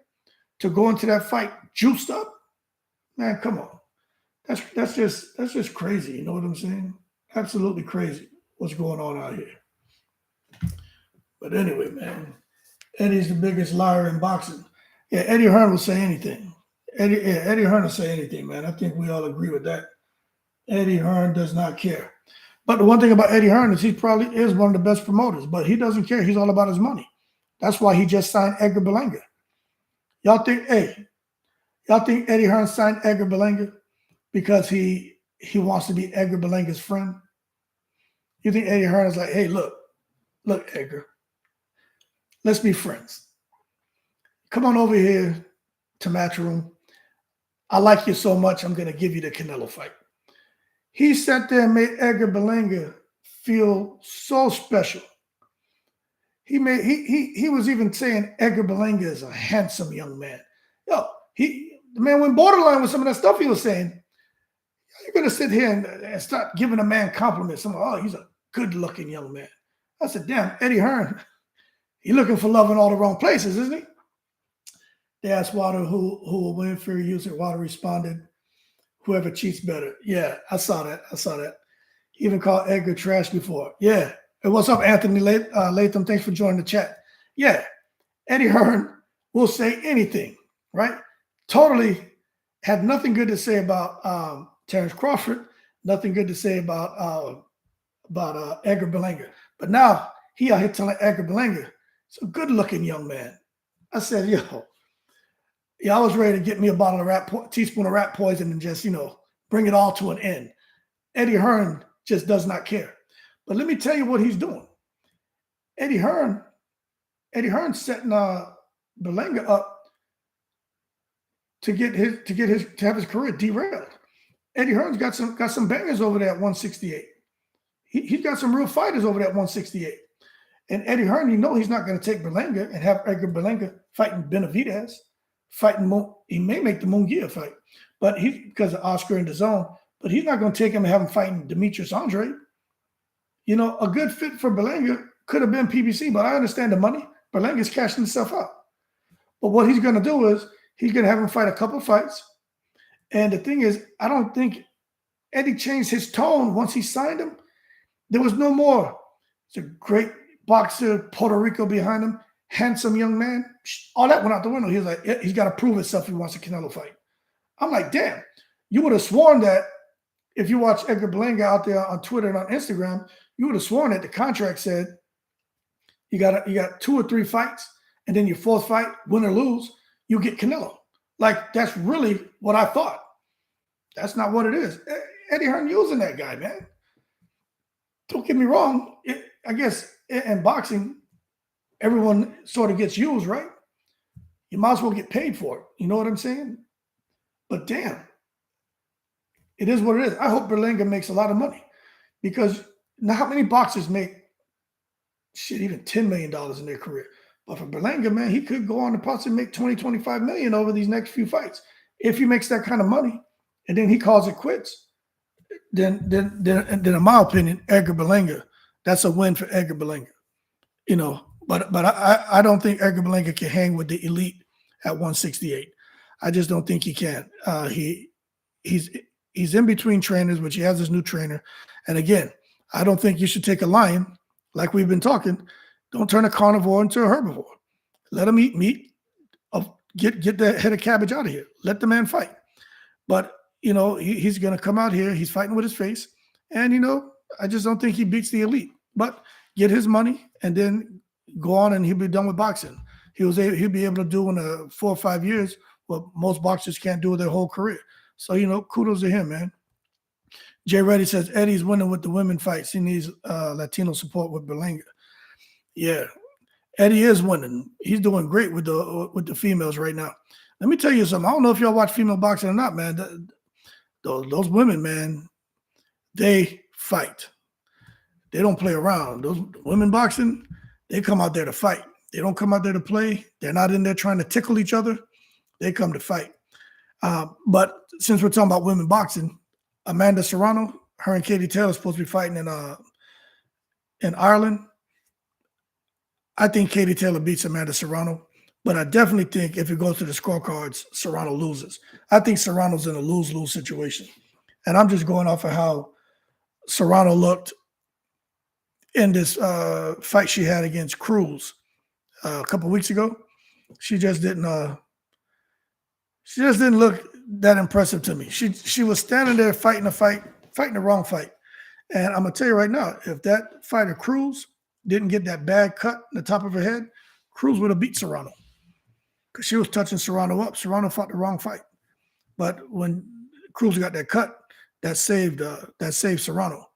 to go into that fight juiced up? Man, come on. That's just crazy. You know what I'm saying? Absolutely crazy what's going on out here. But anyway, man, Eddie's the biggest liar in boxing. Yeah, Eddie Hearn will say anything. Eddie Hearn will say anything, man. I think we all agree with that. Eddie Hearn does not care. But the one thing about Eddie Hearn is he probably is one of the best promoters, but he doesn't care. He's all about his money. That's why he just signed Edgar Berlanga. Y'all think Eddie Hearn signed Edgar Berlanga because he wants to be Edgar Berlanga's friend? You think Eddie Hearn is like, hey, look, Edgar, let's be friends. Come on over here to Matchroom. I like you so much, I'm going to give you the Canelo fight. He sat there and made Edgar Berlanga feel so special. He was even saying Edgar Berlanga is a handsome young man. Yo, the man went borderline with some of that stuff he was saying. You're going to sit here and start giving a man compliments. Oh, he's a good-looking young man. I said, damn, Eddie Hearn, he's looking for love in all the wrong places, isn't he? They asked Wilder who will win for user. Wilder responded, whoever cheats better. Yeah, I saw that. He even called Edgar trash before. Yeah. Hey, what's up, Anthony Latham? Thanks for joining the chat. Yeah, Eddie Hearn will say anything, right? Totally had nothing good to say about Terrence Crawford, nothing good to say about Edgar Berlanga. But now he out here telling Edgar Berlanga, it's a good-looking young man. I said, I was ready to get me a bottle of teaspoon of rat poison and just, bring it all to an end. Eddie Hearn just does not care. But let me tell you what he's doing. Eddie Hearn setting Berlanga up to have his career derailed. Eddie Hearn's got some bangers over there at 168. He's got some real fighters over there at 168. And Eddie Hearn, he's not going to take Berlanga and have Edgar Berlanga fighting Benavidez, he may make the Munguia fight, but because of Oscar and DAZN, but he's not going to take him and have him fighting Demetrius Andre. A good fit for Berlanga could have been PBC, but I understand the money. Berlanga's cashing himself out. But what he's going to do is he's going to have him fight a couple of fights. And the thing is, I don't think Eddie changed his tone once he signed him. There was no more. It's a great boxer, Puerto Rico behind him, handsome young man. All that went out the window. He was like, yeah, he's got to prove himself if he wants a Canelo fight. I'm like, damn, you would have sworn that if you watch Edgar Berlanga out there on Twitter and on Instagram, you would have sworn that the contract said you got 2 or 3 fights, and then your 4th fight, win or lose, you get Canelo. Like, that's really what I thought. That's not what it is. Eddie Hearn using that guy, man. Don't get me wrong. I guess in boxing, everyone sort of gets used, right? You might as well get paid for it. You know what I'm saying? But damn, it is what it is. I hope Berlanga makes a lot of money, because now how many boxers make even $10 million in their career? But for Berlanga, man, he could go on to possibly make 20, 25 million over these next few fights. If he makes that kind of money and then he calls it quits, then in my opinion, Edgar Berlanga, that's a win for Edgar Berlanga. But I don't think Edgar Berlanga can hang with the elite at 168. I just don't think he can. He's in between trainers, which he has his new trainer. And again, I don't think you should take a lion, like we've been talking. Don't turn a carnivore into a herbivore. Let him eat meat. Get the head of cabbage out of here. Let the man fight. But, he's going to come out here. He's fighting with his face. And, I just don't think he beats the elite. But get his money, and then go on and he'll be done with boxing. He'll be able to do in 4 or 5 years what most boxers can't do their whole career. So kudos to him, man. Jay Reddy says Eddie's winning with the women fights. He needs Latino support with Berlanga. Yeah, Eddie is winning. He's doing great with the females right now. Let me tell you something. I don't know if y'all watch female boxing or not, man. Those women, man, they fight. They don't play around. Those women boxing, they come out there to fight. They don't come out there to play. They're not in there trying to tickle each other. They come to fight. But since we're talking about women boxing, Amanda Serrano, her and Katie Taylor are supposed to be fighting in Ireland. I think Katie Taylor beats Amanda Serrano, but I definitely think if it goes to the scorecards, Serrano loses. I think Serrano's in a lose-lose situation. And I'm just going off of how Serrano looked in this fight she had against Cruz a couple weeks ago. She just didn't look that impressive to me. She was standing there fighting the wrong fight. And I'm gonna tell you right now, if that fighter Cruz didn't get that bad cut in the top of her head, Cruz would have beat Serrano because she was touching Serrano up. Serrano fought the wrong fight, but when Cruz got that cut, that saved Serrano.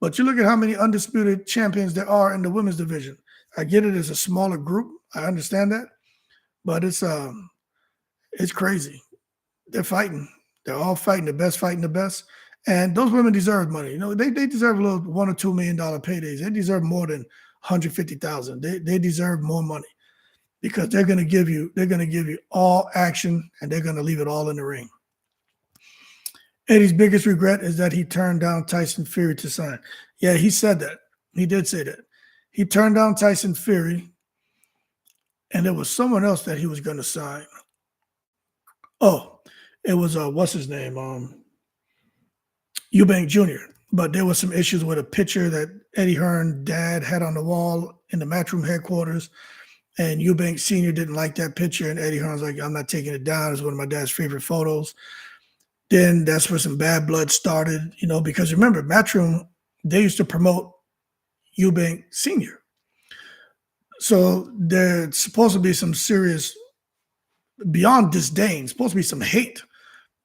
But you look at how many undisputed champions there are in the women's division. I get it as a smaller group. I understand that, but it's crazy. They're fighting. They're all fighting. The best fighting the best. And those women deserve money. They deserve a little $1 or $2 million paydays. They deserve more than $150,000. They deserve more money because they're going to give you all action and they're going to leave it all in the ring. Eddie's biggest regret is that he turned down Tyson Fury to sign. Yeah, he said that. He did say that. He turned down Tyson Fury, and there was someone else that he was going to sign. Oh, it was what's his name? Eubank Jr. But there was some issues with a picture that Eddie Hearn's dad had on the wall in the Matchroom headquarters, and Eubank Sr. didn't like that picture, and Eddie Hearn's like, I'm not taking it down. It's one of my dad's favorite photos. Then that's where some bad blood started, because remember, Matchroom, they used to promote Eubank Sr. So there's supposed to be some serious, beyond disdain, supposed to be some hate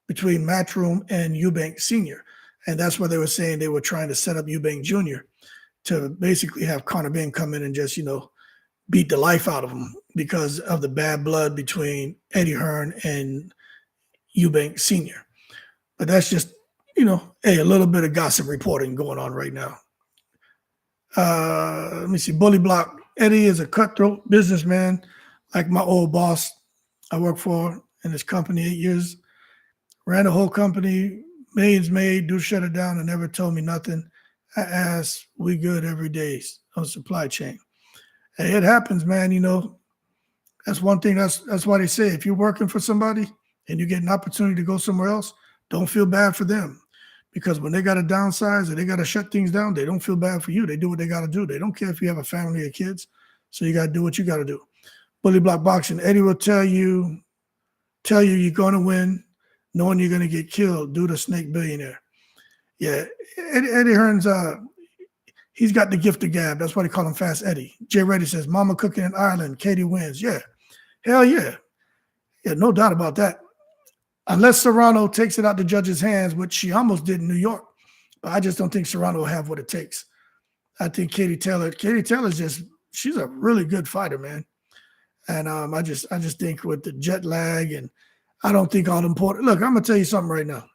between Matchroom and Eubank Sr. And that's why they were saying they were trying to set up Eubank Jr. to basically have Conor Ben come in and just, beat the life out of him because of the bad blood between Eddie Hearn and Eubank Sr. But that's just, a little bit of gossip reporting going on right now. Let me see. Bully Block. Eddie is a cutthroat businessman like my old boss I worked for in this company 8 years. Ran the whole company, millions made, dude shut it down and never told me nothing. I asked, we good every day on supply chain. Hey, it happens, man. That's one thing. That's why they say if you're working for somebody and you get an opportunity to go somewhere else, don't feel bad for them. Because when they got to downsize or they got to shut things down, they don't feel bad for you. They do what they got to do. They don't care if you have a family or kids. So you got to do what you got to do. Bully Block Boxing. Eddie will tell you you're going to win, knowing you're going to get killed due to Snake Billionaire. Yeah, Eddie Hearn's, he's got the gift of gab. That's why they call him Fast Eddie. Jay Reddy says, Mama cooking in Ireland. Katie wins. Yeah, hell yeah. Yeah, no doubt about that. Unless Serrano takes it out the judge's hands, which she almost did in New York. But I just don't think Serrano will have what it takes. I think Katie Taylor's she's a really good fighter, man. And I just think with the jet lag, and I don't think all important. Look, I'm gonna tell you something right now.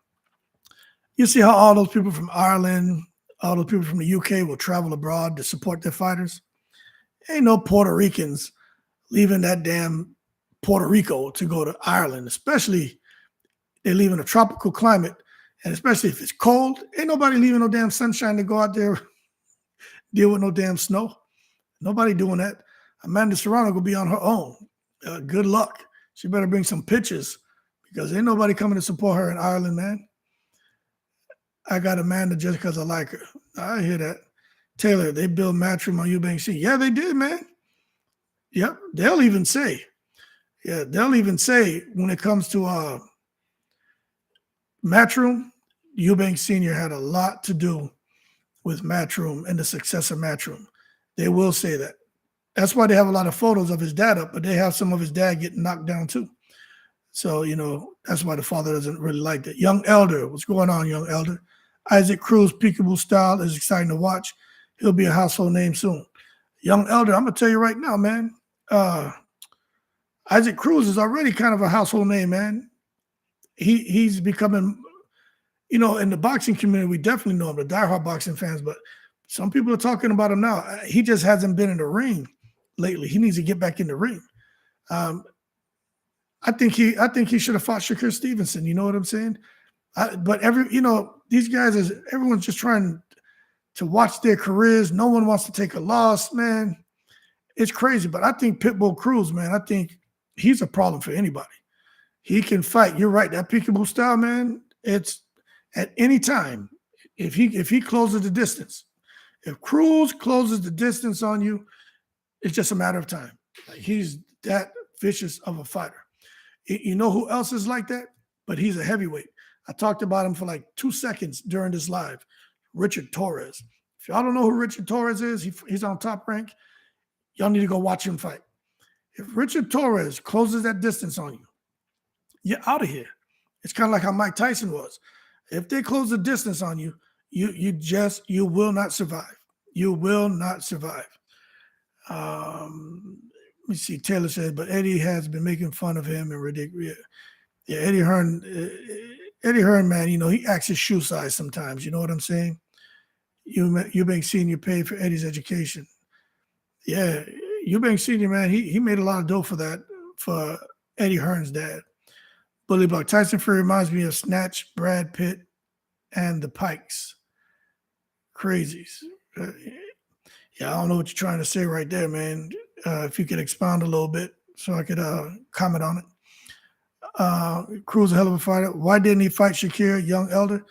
You see how all those people from Ireland, all those people from the UK will travel abroad to support their fighters? Ain't no Puerto Ricans leaving that damn Puerto Rico to go to Ireland, especially they live in a tropical climate, and especially if it's cold. Ain't nobody leaving no damn sunshine to go out there deal with no damn snow. Nobody doing that. Amanda Serrano will be on her own. Good luck. She better bring some pictures because ain't nobody coming to support her in Ireland, man. I got Amanda just because I like her. I hear that. Taylor, they built Matchroom on Eubank C. Yeah, they did, man. Yep. They'll even say when it comes to Matchroom, Eubank Sr. had a lot to do with Matchroom and the success of Matchroom. They will say that. That's why they have a lot of photos of his dad up, but they have some of his dad getting knocked down too. So, that's why the father doesn't really like that. Young Elder, what's going on, Young Elder? Isaac Cruz peekaboo style is exciting to watch. He'll be a household name soon. Young Elder, I'm gonna tell you right now, man. Isaac Cruz is already kind of a household name, man. He's becoming, in the boxing community, we definitely know him, the diehard boxing fans, but some people are talking about him now. He just hasn't been in the ring lately. He needs to get back in the ring. I think he should have fought Shakur Stevenson. You know what I'm saying? But these guys everyone's just trying to watch their careers. No one wants to take a loss, man. It's crazy. But I think Pitbull Cruz, man, I think he's a problem for anybody. He can fight. You're right. That peekaboo style, man, it's at any time. If he closes the distance, if Cruz closes the distance on you, it's just a matter of time. Like, he's that vicious of a fighter. You know who else is like that? But he's a heavyweight. I talked about him for like 2 seconds during this live. Richard Torres. If y'all don't know who Richard Torres is, he's on Top Rank. Y'all need to go watch him fight. If Richard Torres closes that distance on you, you're out of here. It's kind of like how Mike Tyson was. If they close the distance on you, you will not survive. You will not survive. Let me see. Taylor said, but Eddie has been making fun of him and ridiculous. Yeah, Eddie Hearn, man, he acts his shoe size sometimes. You know what I'm saying? Eubank Senior paid for Eddie's education. Yeah, Eubank Senior, man, he made a lot of dough for that, for Eddie Hearn's dad. Bully Block. Tyson Fury reminds me of Snatch, Brad Pitt, and the Pikes. Crazies. Yeah, I don't know what you're trying to say right there, man. If you could expound a little bit so I could comment on it. Cruz, a hell of a fighter. Why didn't he fight Shakir, Young Elder?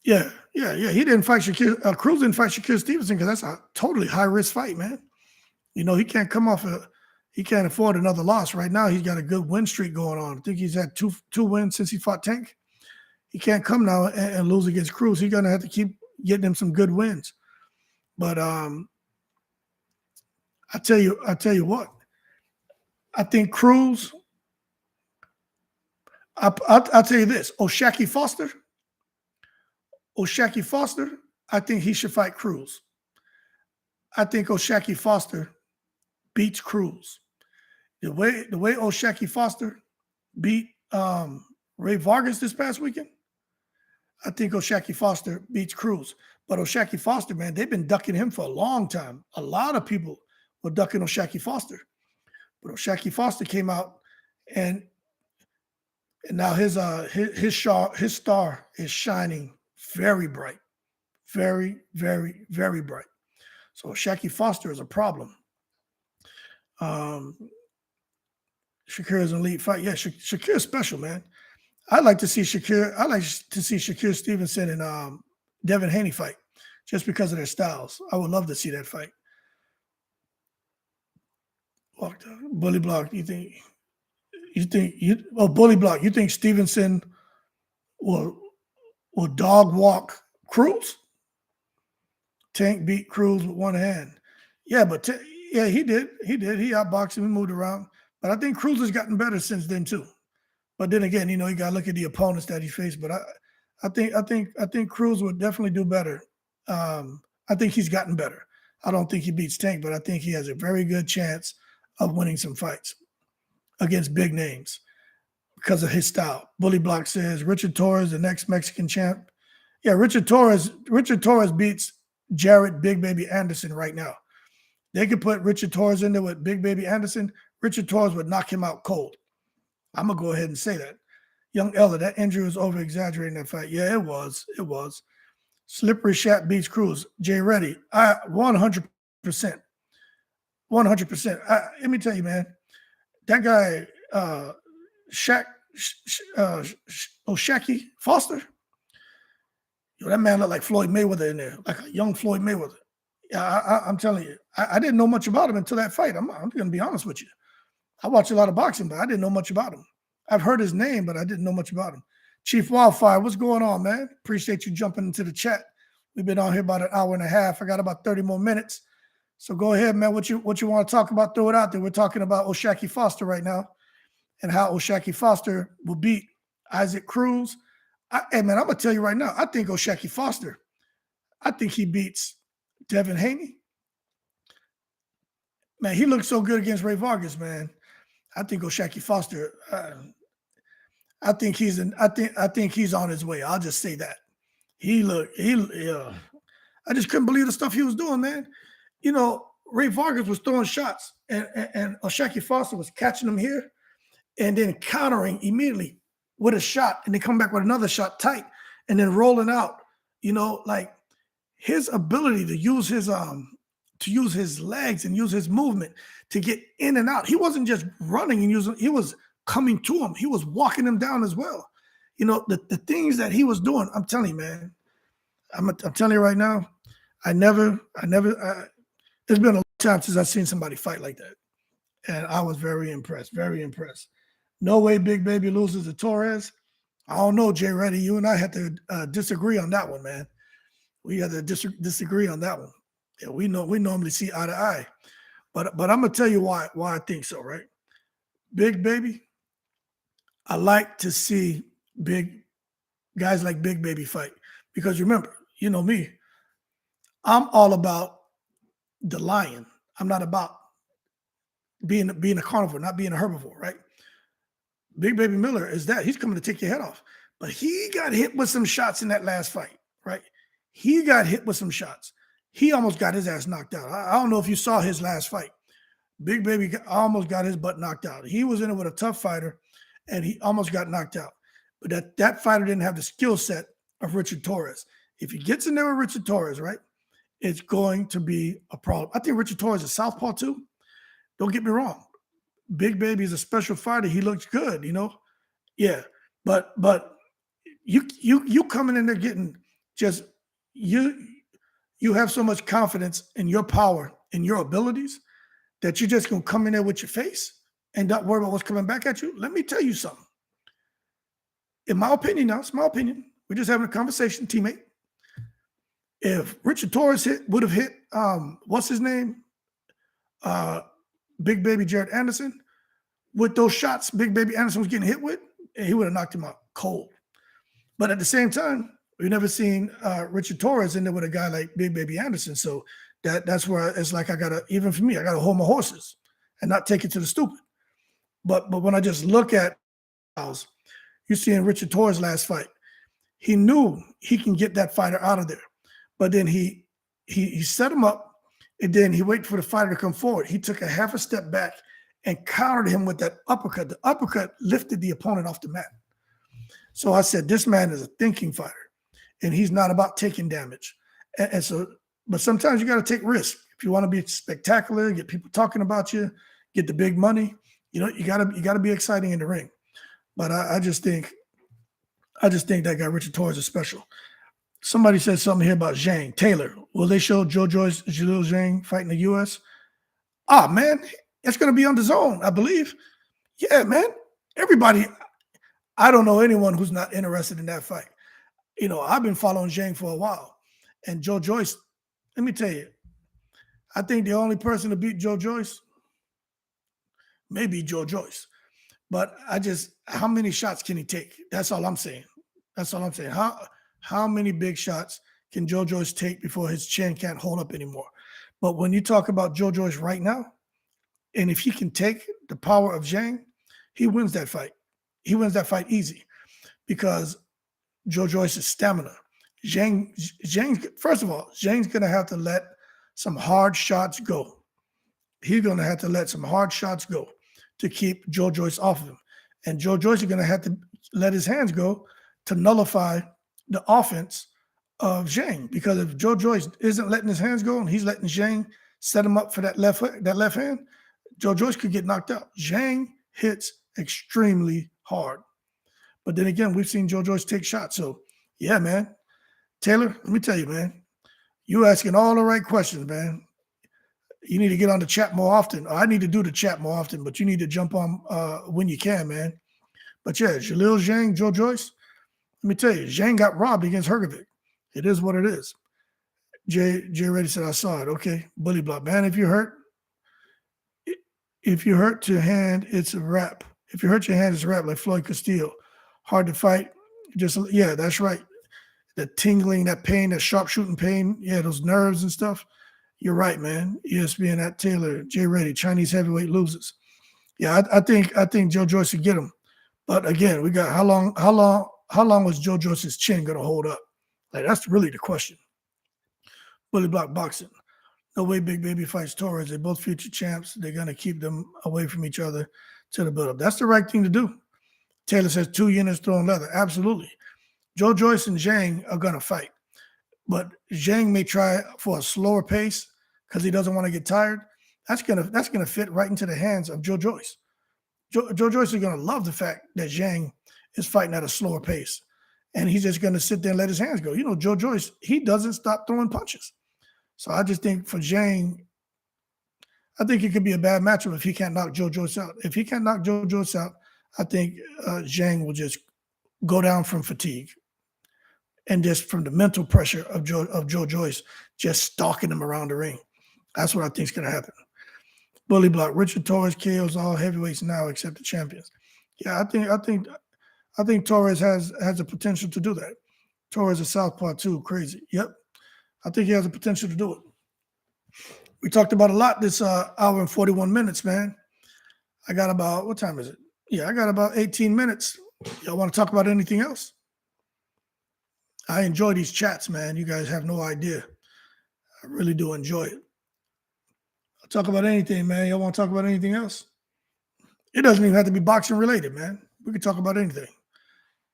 Yeah. He didn't fight Shakir. Cruz didn't fight Shakir Stevenson because that's a totally high-risk fight, man. He can't come off he can't afford another loss. Right now, he's got a good win streak going on. I think he's had two wins since he fought Tank. He can't come now and lose against Cruz. He's going to have to keep getting him some good wins. But I tell you what. I think Cruz. I'll tell you this: O'Shaquie Foster. I think he should fight Cruz. I think O'Shaquie Foster beats Cruz. The way O'Shaquie Foster beat Ray Vargas this past weekend, I think O'Shaquie Foster beats Cruz. But O'Shaquie Foster, man, they've been ducking him for a long time. A lot of people were ducking O'Shaquie Foster. But O'Shaquie Foster came out and now his star is shining very bright. Very, very, very bright. So O'Shaquie Foster is a problem. Shakir is an elite fight. Yeah, Shakir is special, man. I'd like to see Shakir Stevenson and Devin Haney fight just because of their styles. I would love to see that fight. Bully Block, Bully Block, you think Stevenson will dog walk Cruz? Tank beat Cruz with one hand. Yeah, but he did. He outboxed him and moved around. But I think Cruz has gotten better since then too. But then again, you got to look at the opponents that he faced. But I think Cruz would definitely do better. I think he's gotten better. I don't think he beats Tank, but I think he has a very good chance of winning some fights against big names because of his style. Bully Block says Richard Torres, the next Mexican champ. Yeah, Richard Torres beats Jared Big Baby Anderson right now. They could put Richard Torres in there with Big Baby Anderson. Richard Torres would knock him out cold. I'm going to go ahead and say that. Young Elder, that injury was over-exaggerating that fight. Yeah, it was. Slippery Shat beats Cruz. Jay Reddy, 100%. 100%. Let me tell you, man, that guy, O'Shaquie Foster, that man looked like Floyd Mayweather in there, like a young Floyd Mayweather. Yeah, I'm telling you, I didn't know much about him until that fight. I'm going to be honest with you. I watch a lot of boxing, but I didn't know much about him. I've heard his name, but I didn't know much about him. Chief Wildfire, what's going on, man? Appreciate you jumping into the chat. We've been on here about an hour and a half. I got about 30 more minutes. So go ahead, man. What you want to talk about? Throw it out there. We're talking about O'Shaquie Foster right now and how O'Shaquie Foster will beat Isaac Cruz. Hey, man, I'm going to tell you right now, I think O'Shaquie Foster, I think he beats Devin Haney. Man, he looked so good against Ray Vargas, man. I think O'Shaquie Foster, I think he's on his way. I'll just say that. I just couldn't believe the stuff he was doing, man. You know, Ray Vargas was throwing shots and O'Shaquie Foster was catching them here and then countering immediately with a shot and then come back with another shot tight and then rolling out. You know, like his ability to use his legs and use his movement to get in and out. He wasn't just running and using, he was coming to him. He was walking him down as well. You know, the things that he was doing, I'm telling you, man, I'm telling you right now, there's been a long time since I've seen somebody fight like that. And I was very impressed, very impressed. No way Big Baby loses to Torres. I don't know, Jay Reddy. You and I had to disagree on that one, man. We had to disagree on that one. Yeah, we normally see eye to eye. But I'm gonna tell you why I think so, right? Big Baby, I like to see big guys like Big Baby fight. Because remember, you know me, I'm all about the lion. I'm not about being a carnivore, not being a herbivore, right? Big Baby Miller is that. He's coming to take your head off. But he got hit with some shots in that last fight, right? He got hit with some shots. He almost got his ass knocked out. I don't know if you saw his last fight. Big Baby almost got his butt knocked out. He was in it with a tough fighter, and he almost got knocked out. But that fighter didn't have the skill set of Richard Torres. If he gets in there with Richard Torres, right, it's going to be a problem. I think Richard Torres is southpaw too. Don't get me wrong. Big Baby is a special fighter. He looks good, you know. Yeah, but you coming in there getting just you have so much confidence in your power and your abilities that you're just gonna come in there with your face and not worry about what's coming back at you. Let me tell you something. In my opinion, now it's my opinion. We're just having a conversation, teammate. If Richard Torres would have hit what's his name? Big Baby Jared Anderson, with those shots Big Baby Anderson was getting hit with, he would have knocked him out cold. But at the same time, we've never seen Richard Torres in there with a guy like Big Baby Anderson. So that's where it's like even for me, I gotta hold my horses and not take it to the stupid. But when I just look at you seeing Richard Torres' last fight, he knew he can get that fighter out of there. But then he set him up, and then he waited for the fighter to come forward. He took a half a step back and countered him with that uppercut. The uppercut lifted the opponent off the mat. So I said, this man is a thinking fighter, and he's not about taking damage. And so, but sometimes you got to take risks. If you want to be spectacular, get people talking about you, get the big money, you know, you gotta be exciting in the ring. But I just think that guy Richard Torres is special. Somebody said something here about Zhang. Taylor, will they show Joe Joyce, Jalil Zhang fight in the U.S.? Ah, man, it's going to be on the zone, I believe. Yeah, man. Everybody, I don't know anyone who's not interested in that fight. You know, I've been following Zhang for a while. And Joe Joyce, let me tell you, I think the only person to beat Joe Joyce may be Joe Joyce. But how many shots can he take? That's all I'm saying. That's all I'm saying. How many big shots can Joe Joyce take before his chin can't hold up anymore? But when you talk about Joe Joyce right now, and if he can take the power of Zhang, he wins that fight. He wins that fight easy because Joe Joyce's stamina. First of all, Zhang's going to have to let some hard shots go. He's going to have to let some hard shots go to keep Joe Joyce off of him. And Joe Joyce is going to have to let his hands go to nullify the offense of Zhang. Because if Joe Joyce isn't letting his hands go and he's letting Zhang set him up for that left hand, Joe Joyce could get knocked out. Zhang hits extremely hard. But then again, we've seen Joe Joyce take shots. So, yeah, man. Taylor, let me tell you, man, you asking all the right questions, man. You need to get on the chat more often. I need to do the chat more often, but you need to jump on when you can, man. But yeah, Jalil Zhang, Joe Joyce, let me tell you, Zhang got robbed against Hrgovic. It is what it is. Jay Reddy said, I saw it. Okay. Bully block. Man, if you hurt your hand, it's a wrap. If you hurt your hand, it's a wrap, like Floyd Castillo. Hard to fight. Just, yeah, that's right. The tingling, that pain, that sharpshooting pain, yeah, those nerves and stuff. You're right, man. ESPN at Taylor, Jay Reddy, Chinese heavyweight loses. Yeah, I think Joe Joyce would get him. But again, we got how long was Joe Joyce's chin gonna hold up? Like, that's really the question. Bully block boxing. No way Big Baby fights Torres. They're both future champs. They're gonna keep them away from each other to the build-up. That's the right thing to do. Taylor says 2 units throwing leather. Absolutely. Joe Joyce and Zhang are gonna fight. But Zhang may try for a slower pace because he doesn't want to get tired. That's gonna fit right into the hands of Joe Joyce. Joe Joyce is gonna love the fact that Zhang is fighting at a slower pace, and he's just gonna sit there and let his hands go. You know, Joe Joyce, he doesn't stop throwing punches. So I just think for Zhang, I think it could be a bad matchup if he can't knock Joe Joyce out. If he can't knock Joe Joyce out, I think Zhang will just go down from fatigue and just from the mental pressure of Joe Joyce just stalking him around the ring. That's what I think is going to happen. Bully block. Richard Torres KOs all heavyweights now except the champions. Yeah, I think Torres has the potential to do that. Torres is southpaw too. Crazy. Yep. I think he has the potential to do it. We talked about a lot this hour and 41 minutes, man. I got about, what time is it? Yeah, I got about 18 minutes. Y'all want to talk about anything else? I enjoy these chats, man. You guys have no idea. I really do enjoy it. I'll talk about anything, man. Y'all want to talk about anything else? It doesn't even have to be boxing related, man. We can talk about anything.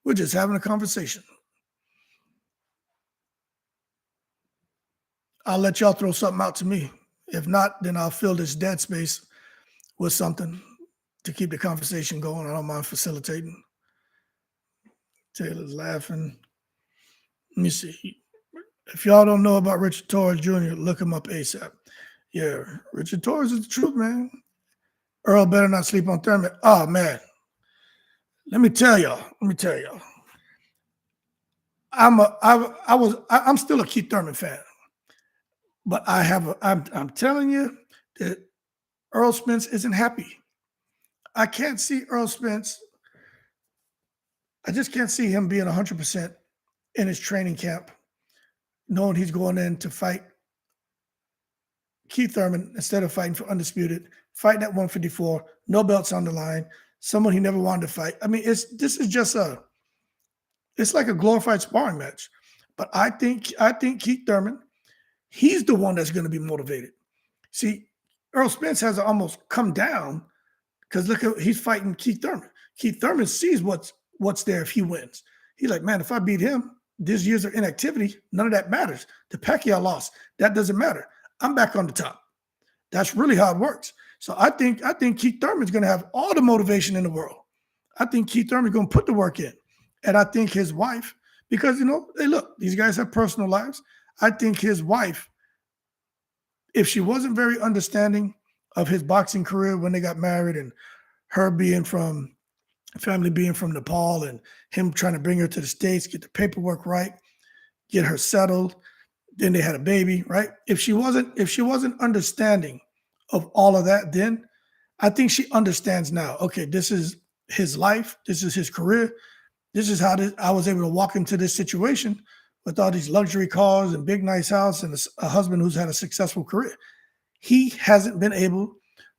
We're just having a conversation. I'll let y'all throw something out to me. If not, then I'll fill this dead space with something to keep the conversation going. I don't mind facilitating. Taylor's laughing. Let me see. If y'all don't know about Richard Torres Jr., look him up ASAP. Yeah, Richard Torres is the truth, man. Errol better not sleep on Thurman. Oh, man. Let me tell y'all. I'm still a Keith Thurman fan. But I'm telling you that Errol Spence isn't happy. I can't see Errol Spence. I just can't see him being 100% in his training camp, knowing he's going in to fight Keith Thurman instead of fighting for undisputed, fighting at 154, no belts on the line, someone he never wanted to fight. I mean, it's like a glorified sparring match. But I think Keith Thurman, he's the one that's going to be motivated. See, Errol Spence has to almost come down because look, he's fighting Keith Thurman. Keith Thurman sees what's there if he wins. He's like, man, if I beat him, this years of inactivity, none of that matters. The Pacquiao loss, that doesn't matter. I'm back on the top. That's really how it works. So I think Keith Thurman's going to have all the motivation in the world. I think Keith Thurman's going to put the work in. And I think his wife, because, hey, look, these guys have personal lives. I think his wife, if she wasn't very understanding of his boxing career when they got married and her family being from Nepal and him trying to bring her to the States, get the paperwork right, get her settled, then they had a baby, right? If she wasn't understanding of all of that, then I think she understands now. Okay, this is his life. This is his career. This is how I was able to walk into this situation with all these luxury cars and big nice house and a husband who's had a successful career. He hasn't been able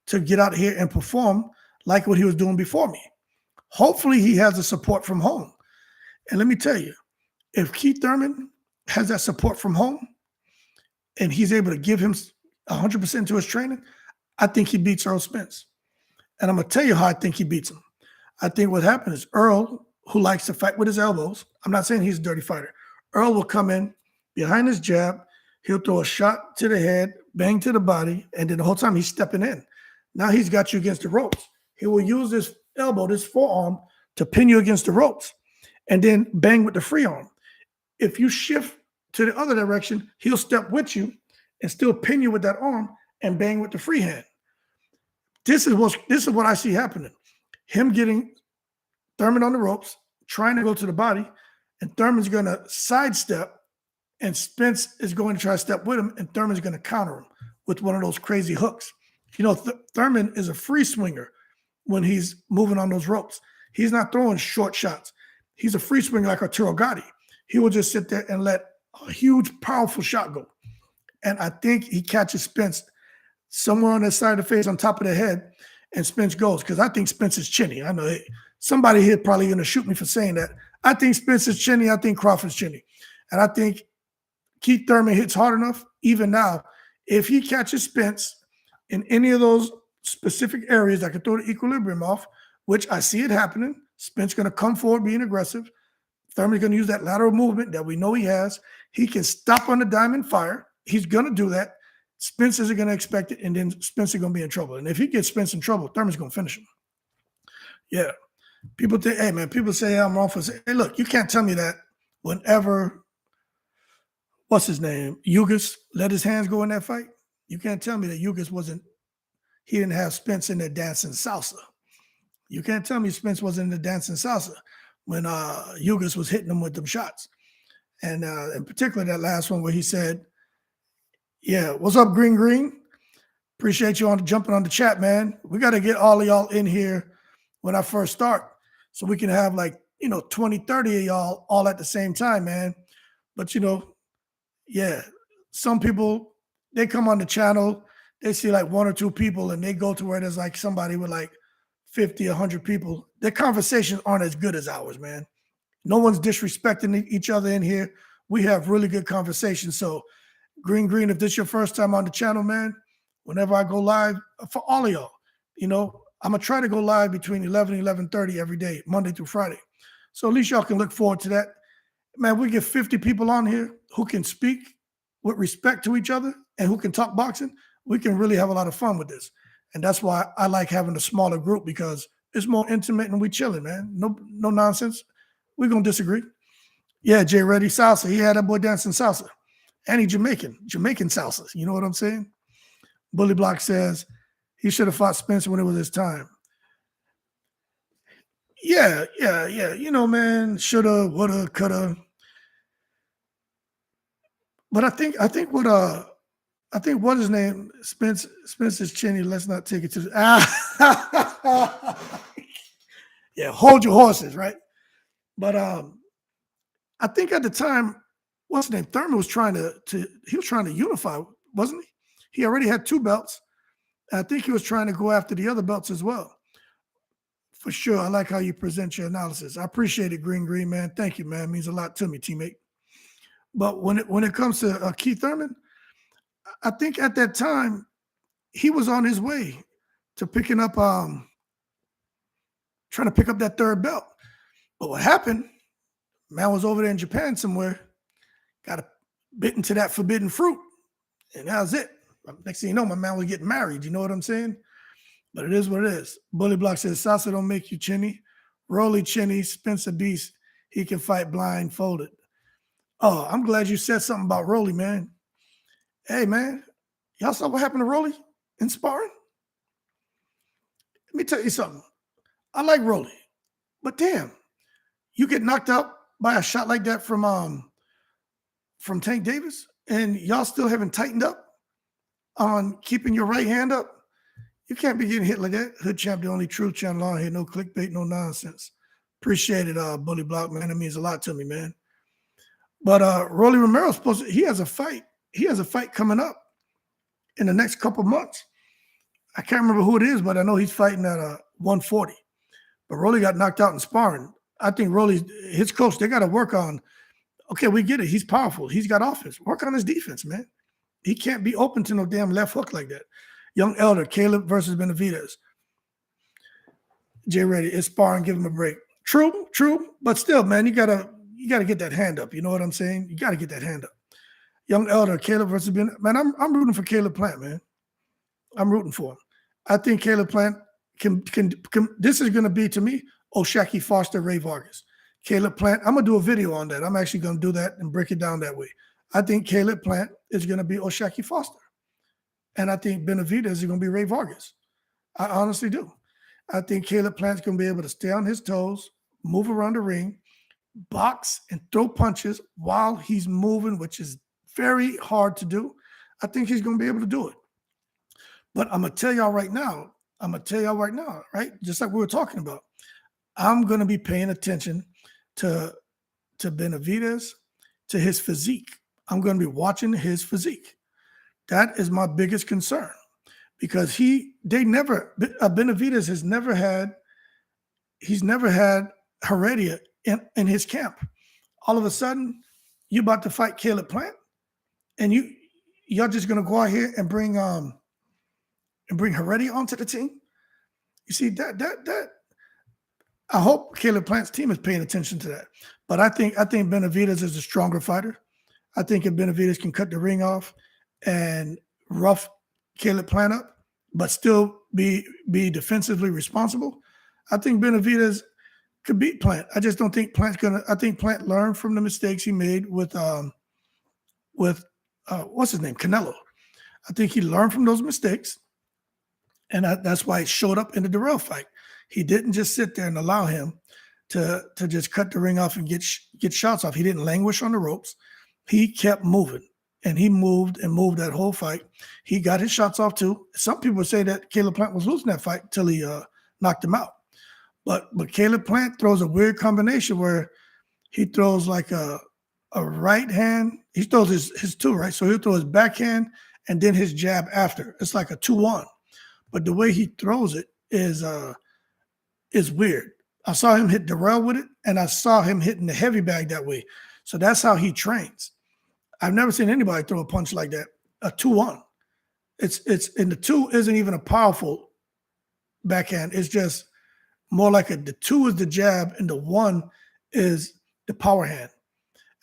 to get out here and perform like what he was doing before me. Hopefully he has the support from home. And let me tell you, if Keith Thurman has that support from home and he's able to give him 100% to his training, I think he beats Errol Spence. And I'm going to tell you how I think he beats him. I think what happened is Errol, who likes to fight with his elbows, I'm not saying he's a dirty fighter. Errol will come in behind his jab. He'll throw a shot to the head, bang to the body, and then the whole time he's stepping in. Now he's got you against the ropes. He will use this elbow, this forearm, to pin you against the ropes and then bang with the free arm. If you shift to the other direction, he'll step with you and still pin you with that arm and bang with the free hand. This is what I see happening. Him getting Thurman on the ropes, trying to go to the body, and Thurman's going to sidestep and Spence is going to try to step with him, and Thurman's going to counter him with one of those crazy hooks. Thurman is a free swinger when he's moving on those ropes. He's not throwing short shots. He's a free swinger like Arturo Gatti. He will just sit there and let a huge, powerful shot go. And I think he catches Spence somewhere on the side of the face, on top of the head, and Spence goes. Because I think Spence is chinny. I know somebody here probably going to shoot me for saying that. I think Spence is chinny. I think Crawford's chinny. And I think Keith Thurman hits hard enough, even now, if he catches Spence in any of those specific areas that could throw the equilibrium off, which I see it happening. Spence going to come forward being aggressive. Thurman's going to use that lateral movement that we know he has. He can stop on the diamond fire. He's going to do that. Spence isn't going to expect it, and then Spence is going to be in trouble. And if he gets Spence in trouble, Thurman's going to finish him. Yeah. People think, hey, man, people say I'm wrong for saying, hey, look, you can't tell me that whenever, what's his name, Ugas let his hands go in that fight. You can't tell me that Ugas he didn't have Spence in there dancing salsa. You can't tell me Spence wasn't in the dancing salsa when Ugas was hitting him with them shots. And in particular, that last one where he said, yeah, what's up, Green? Appreciate you jumping on the chat, man. We got to get all of y'all in here when I first start so we can have 20, 30 of y'all all at the same time, man. But, yeah, some people, they come on the channel, they see like one or two people, and they go to where there's like somebody with like 50, 100 people. Their conversations aren't as good as ours, man. No one's disrespecting each other in here. We have really good conversations. So, Green, if this is your first time on the channel, man, whenever I go live, for all of y'all, I'm going to try to go live between 11 and 11:30 every day, Monday through Friday. So at least y'all can look forward to that. Man, we get 50 people on here who can speak with respect to each other and who can talk boxing. We can really have a lot of fun with this. And that's why I like having a smaller group, because it's more intimate and we chilling, man. No nonsense. We're going to disagree. Yeah, Jay Reddy salsa. He had that boy dancing salsa. And he Jamaican salsa. You know what I'm saying? Bully Block says he should have fought Spence when it was his time. Yeah. Man, shoulda, woulda, coulda. But I think what his name, Spence is chinny. Let's not take it to yeah, hold your horses, right? But I think at the time, what's his name? Thurman was trying to unify, wasn't he? He already had 2 belts. I think he was trying to go after the other belts as well. For sure. I like how you present your analysis. I appreciate it, Green, man. Thank you, man. It means a lot to me, teammate. But when it comes to Keith Thurman, I think at that time he was on his way to picking up, trying to pick up that 3rd belt. But what happened? Man was over there in Japan somewhere, got bit into that forbidden fruit, and that was it. Next thing you know, my man was getting married. You know what I'm saying? But it is what it is. Bully Block says, salsa don't make you chinny. Rolly chinny, Spencer Beast, he can fight blindfolded. Oh, I'm glad you said something about Rolly, man. Hey, man, y'all saw what happened to Rolly in sparring? Let me tell you something. I like Rolly, but damn, you get knocked out by a shot like that from Tank Davis, and y'all still haven't tightened up on keeping your right hand up. You can't be getting hit like that. Hood Champ, the only true channel on here. No clickbait, no nonsense. Appreciate it, Bully Block, man. It means a lot to me, man. But Rolly Romero's he has a fight. He has a fight coming up in the next couple months. I can't remember who it is, but I know he's fighting at 140. But Rolly got knocked out in sparring. I think his coach, they got to work on, okay, we get it. He's powerful. He's got offense. Work on his defense, man. He can't be open to no damn left hook like that. Young Elder, Caleb versus Benavidez. Jay Reddy, it's sparring, give him a break. True. But still, man, you gotta get that hand up. You know what I'm saying? You gotta get that hand up. Young Elder, Caleb versus Benavidez. Man, I'm rooting for Caleb Plant, man. I'm rooting for him. I think Caleb Plant can this is gonna be, to me, O'Shaquie Foster, Ray Vargas. Caleb Plant, I'm gonna do a video on that. I'm actually gonna do that and break it down that way. I think Caleb Plant is gonna be O'Shaquie Foster. And I think Benavidez is going to be Ray Vargas. I honestly do. I think Caleb Plant's going to be able to stay on his toes, move around the ring, box and throw punches while he's moving, which is very hard to do, I think he's going to be able to do it. But I'm going to tell y'all right now, right? Just like we were talking about, I'm going to be paying attention to Benavidez, to his physique. I'm going to be watching his physique. That is my biggest concern because Benavidez has never had, he's never had Heredia in his camp. All of a sudden, you about to fight Caleb Plant, and y'all just gonna go out here and bring Heredia onto the team. You see that I hope Caleb Plant's team is paying attention to that. But I think Benavidez is a stronger fighter. I think if Benavidez can cut the ring off and rough Caleb Plant up, but still be defensively responsible, I think Benavidez could beat Plant. I just don't think Plant's gonna. I think Plant learned from the mistakes he made with what's his name, Canelo. I think he learned from those mistakes, and that's why it showed up in the Darrell fight. He didn't just sit there and allow him to just cut the ring off and get shots off. He didn't languish on the ropes. He kept moving, and he moved and moved that whole fight. He got his shots off too. Some people say that Caleb Plant was losing that fight until he knocked him out. But Caleb Plant throws a weird combination where he throws like a right hand. He throws his two, right? So he'll throw his backhand and then his jab after. It's like a 2-1. But the way he throws it is weird. I saw him hit Darrell with it, and I saw him hitting the heavy bag that way. So that's how he trains. I've never seen anybody throw a punch like that, a 2-1. It's and the 2 isn't even a powerful backhand. It's just more like the 2 is the jab and the 1 is the power hand.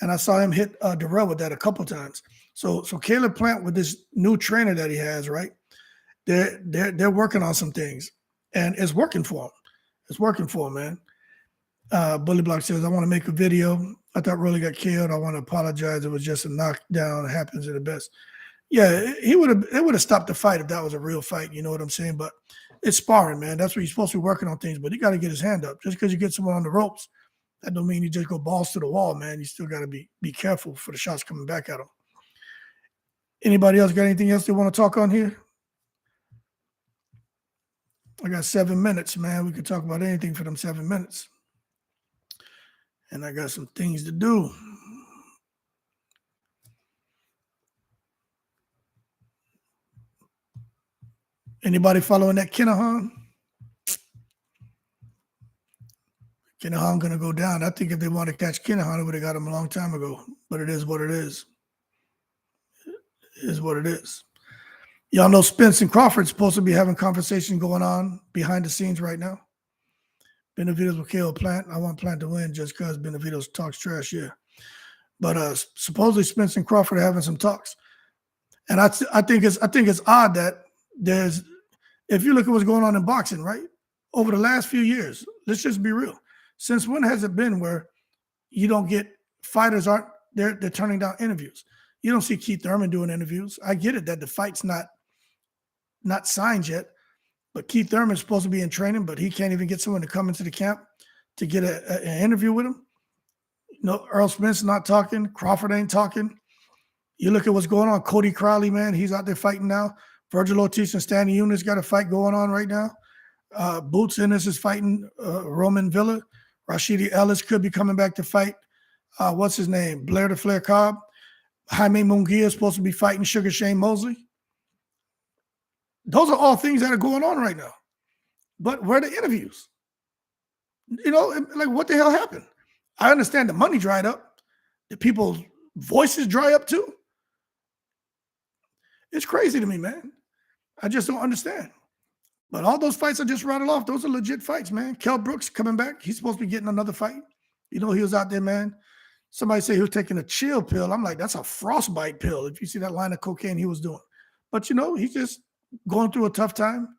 And I saw him hit Darrell with that a couple times. So Caleb Plant with this new trainer that he has, right? They're working on some things, and it's working for him. It's working for him, man. Bully Block says, I want to make a video. I thought Rolly got killed. I want to apologize. It was just a knockdown. It happens at the best. Yeah, it would have stopped the fight if that was a real fight. You know what I'm saying? But it's sparring, man. That's what he's supposed to be working on things. But he got to get his hand up. Just because you get someone on the ropes, that don't mean you just go balls to the wall, man. You still got to be careful for the shots coming back at him. Anybody else got anything else they want to talk on here? I got 7 minutes, man. We could talk about anything for them 7 minutes. And I got some things to do. Anybody following that Kinahan? Kinahan going to go down. I think if they want to catch Kinahan, they would have got him a long time ago. But it is what it is. It is what it is. Y'all know Spence and Crawford supposed to be having conversations going on behind the scenes right now. Benavidez will kill Plant. I want Plant to win just because Benavidez talks trash, yeah. But supposedly Spence and Crawford are having some talks. And I think it's odd that there's, if you look at what's going on in boxing, right? Over the last few years, let's just be real. Since when has it been where you don't get fighters they're turning down interviews? You don't see Keith Thurman doing interviews. I get it that the fight's not signed yet, but Keith Thurman's supposed to be in training, but he can't even get someone to come into the camp to get an interview with him. No, Errol Spence not talking. Crawford ain't talking. You look at what's going on. Cody Crowley, man, he's out there fighting now. Virgil Ortiz and Stanley Eunice got a fight going on right now. Boots Ennis is fighting Roman Villa. Rashidi Ellis could be coming back to fight. What's his name? Blair the Flair Cobb. Jaime Munguia is supposed to be fighting Sugar Shane Mosley. Those are all things that are going on right now. But where are the interviews? You know, like what the hell happened? I understand the money dried up. The people's voices dry up too. It's crazy to me, man. I just don't understand. But all those fights I just rattled off, those are legit fights, man. Kell Brooks coming back. He's supposed to be getting another fight. You know, he was out there, man. Somebody say he was taking a chill pill. I'm like, that's a frostbite pill. If you see that line of cocaine he was doing. But, you know, he's just going through a tough time.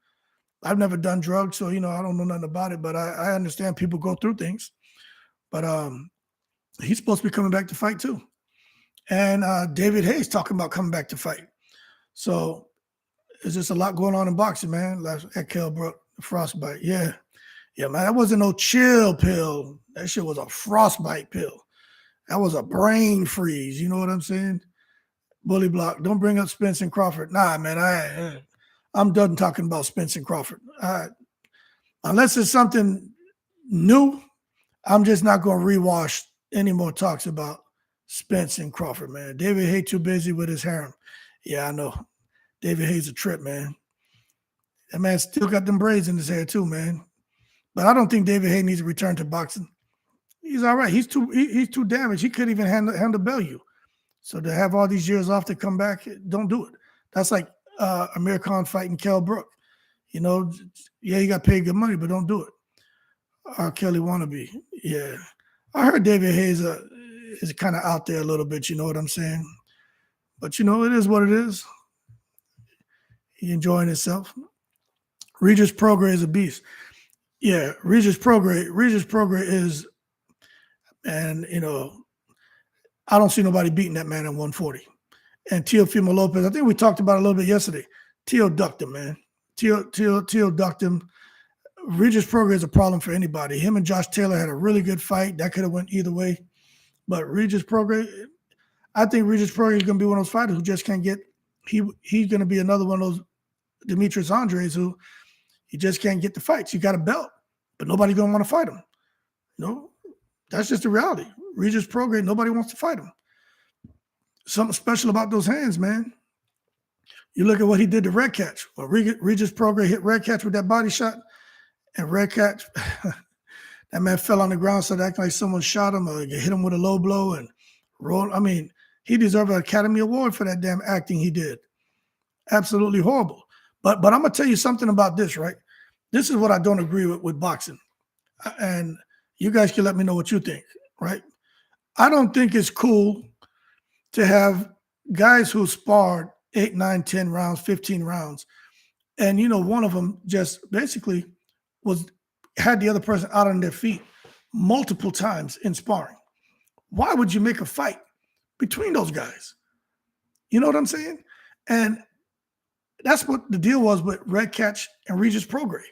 I've never done drugs, so, you know, I don't know nothing about it. But I understand people go through things. But he's supposed to be coming back to fight too. And David Hayes talking about coming back to fight. So there's just a lot going on in boxing, man. Like at Kell Brook, frostbite. Yeah. Yeah, man, that wasn't no chill pill. That shit was a frostbite pill. That was a brain freeze. You know what I'm saying? Bully block. Don't bring up Spence and Crawford. Nah, man, I'm done talking about Spence and Crawford. Unless it's something new, I'm just not going to rewash any more talks about Spence and Crawford, man. David Haye too busy with his harem. Yeah, I know. David Haye's a trip, man. That man still got them braids in his hair too, man. But I don't think David Haye needs to return to boxing. He's all right. He's too damaged. He couldn't even handle Bellew. So to have all these years off to come back, don't do it. That's like Amir Khan fighting Kell Brook. You know, yeah, you got paid good money, but don't do it. R. Kelly wannabe. Yeah. I heard David Haye is kind of out there a little bit, you know what I'm saying? But, you know, it is what it is. He enjoying himself. Regis Prograis is a beast. Yeah, Regis Prograis is, and, you know, I don't see nobody beating that man at 140. And Teofimo Lopez, I think we talked about it a little bit yesterday. Teo ducked him, man. Teo ducked him. Regis Prograis is a problem for anybody. Him and Josh Taylor had a really good fight. That could have went either way. But Regis Prograis, I think Regis Prograis is going to be one of those fighters who just can't get – he's going to be another one of those Demetrius Andres who he just can't get the fights. He got a belt, but nobody's going to want to fight him. You know, that's just the reality. Regis Prograis, nobody wants to fight him. Something special about those hands, man. You look at what he did to Red Catch. Well, Regis Prograis hit Red Catch with that body shot, and Red Catch, that man fell on the ground, so acting like someone shot him or hit him with a low blow and rolled. I mean, he deserved an Academy Award for that damn acting he did. Absolutely horrible. But I'm going to tell you something about this, right? This is what I don't agree with boxing. And you guys can let me know what you think, right? I don't think it's cool to have guys who sparred 8, 9, 10 rounds, 15 rounds. And, you know, one of them just basically had the other person out on their feet multiple times in sparring. Why would you make a fight between those guys? You know what I'm saying? And that's what the deal was with Red Catch and Regis Prograis.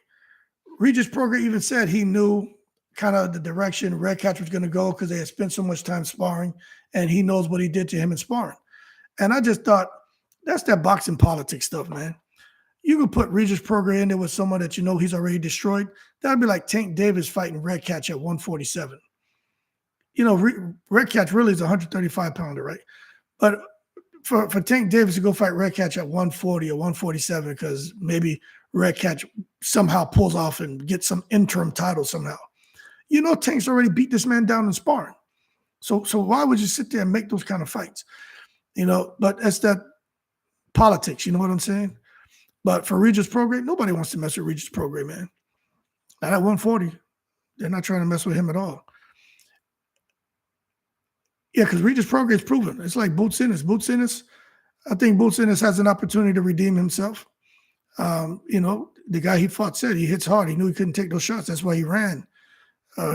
Regis Prograis even said he knew kind of the direction Red Catch was going to go because they had spent so much time sparring, and he knows what he did to him in sparring. And I just thought, that's that boxing politics stuff, man. You could put Regis Prograis in there with someone that you know he's already destroyed. That'd be like Tank Davis fighting Red Catch at 147. You know, Red Catch really is a 135-pounder, right? But for Tank Davis to go fight Red Catch at 140 or 147 because maybe Red Catch somehow pulls off and gets some interim title somehow. You know, Tank's already beat this man down in sparring. So why would you sit there and make those kind of fights? You know, but it's that politics, you know what I'm saying? But for Regis Prograis, nobody wants to mess with Regis Prograis, man. Not at 140. They're not trying to mess with him at all. Yeah, because Regis Prograis is proven. It's like Boots Ennis. I think Boots Ennis has an opportunity to redeem himself. You know, the guy he fought said he hits hard. He knew he couldn't take those shots. That's why he ran.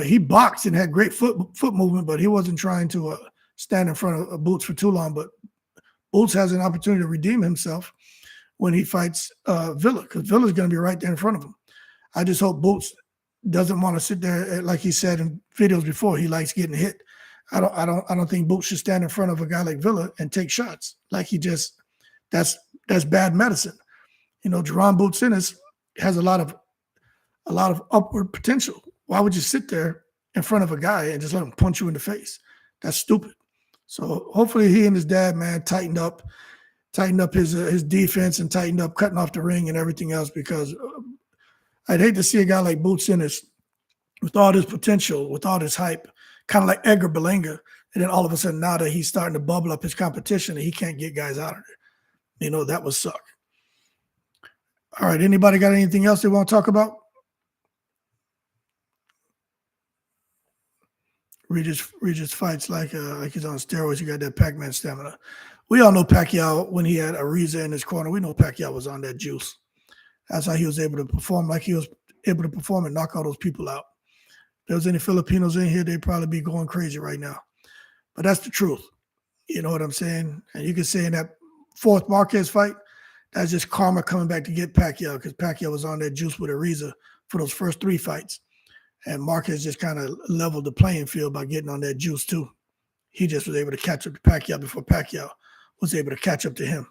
He boxed and had great foot movement, but he wasn't trying to stand in front of Boots for too long. But Boots has an opportunity to redeem himself when he fights Villa, because Villa's going to be right there in front of him. I just hope Boots doesn't want to sit there, like he said in videos before. He likes getting hit. I don't think Boots should stand in front of a guy like Villa and take shots. Like he just, that's bad medicine. You know, Jerron Boots Ennis has a lot of upward potential. Why would you sit there in front of a guy and just let him punch you in the face? That's stupid. So hopefully he and his dad, man, tightened up his defense and tightened up cutting off the ring and everything else, because I'd hate to see a guy like Boots Ennis with all this potential, with all this hype, kind of like Edgar Berlanga, and then all of a sudden now that he's starting to bubble up his competition and he can't get guys out of there. You know, that would suck. All right, anybody got anything else they want to talk about? Regis fights like he's on steroids. You got that Pac-Man stamina. We all know Pacquiao, when he had Ariza in his corner, we know Pacquiao was on that juice. That's how he was able to perform like he was able to perform and knock all those people out. If there was any Filipinos in here, they'd probably be going crazy right now. But that's the truth. You know what I'm saying? And you can say in that fourth Marquez fight, that's just karma coming back to get Pacquiao, because Pacquiao was on that juice with Ariza for those first 3 fights. And Marquez just kind of leveled the playing field by getting on that juice too. He just was able to catch up to Pacquiao before Pacquiao was able to catch up to him.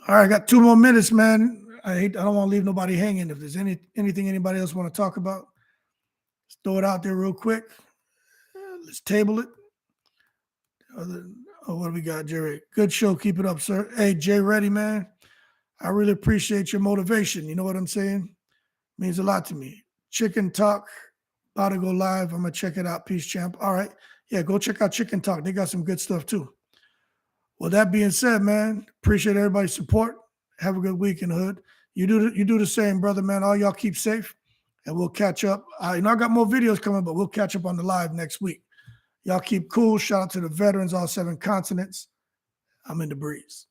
All right, I got 2 more minutes, man. I don't want to leave nobody hanging. If there's anything anybody else want to talk about, let's throw it out there real quick. Let's table it. What do we got, Jerry? Good show. Keep it up, sir. Hey, Jay Reddy, man. I really appreciate your motivation. You know what I'm saying? Means a lot to me. Chicken Talk, about to go live. I'm going to check it out. Peace, champ. All right. Yeah, go check out Chicken Talk. They got some good stuff, too. Well, that being said, man, appreciate everybody's support. Have a good week in the hood. You do the same, brother, man. All y'all keep safe, and we'll catch up. I got more videos coming, but we'll catch up on the live next week. Y'all keep cool. Shout out to the veterans, all 7 continents. I'm in the breeze.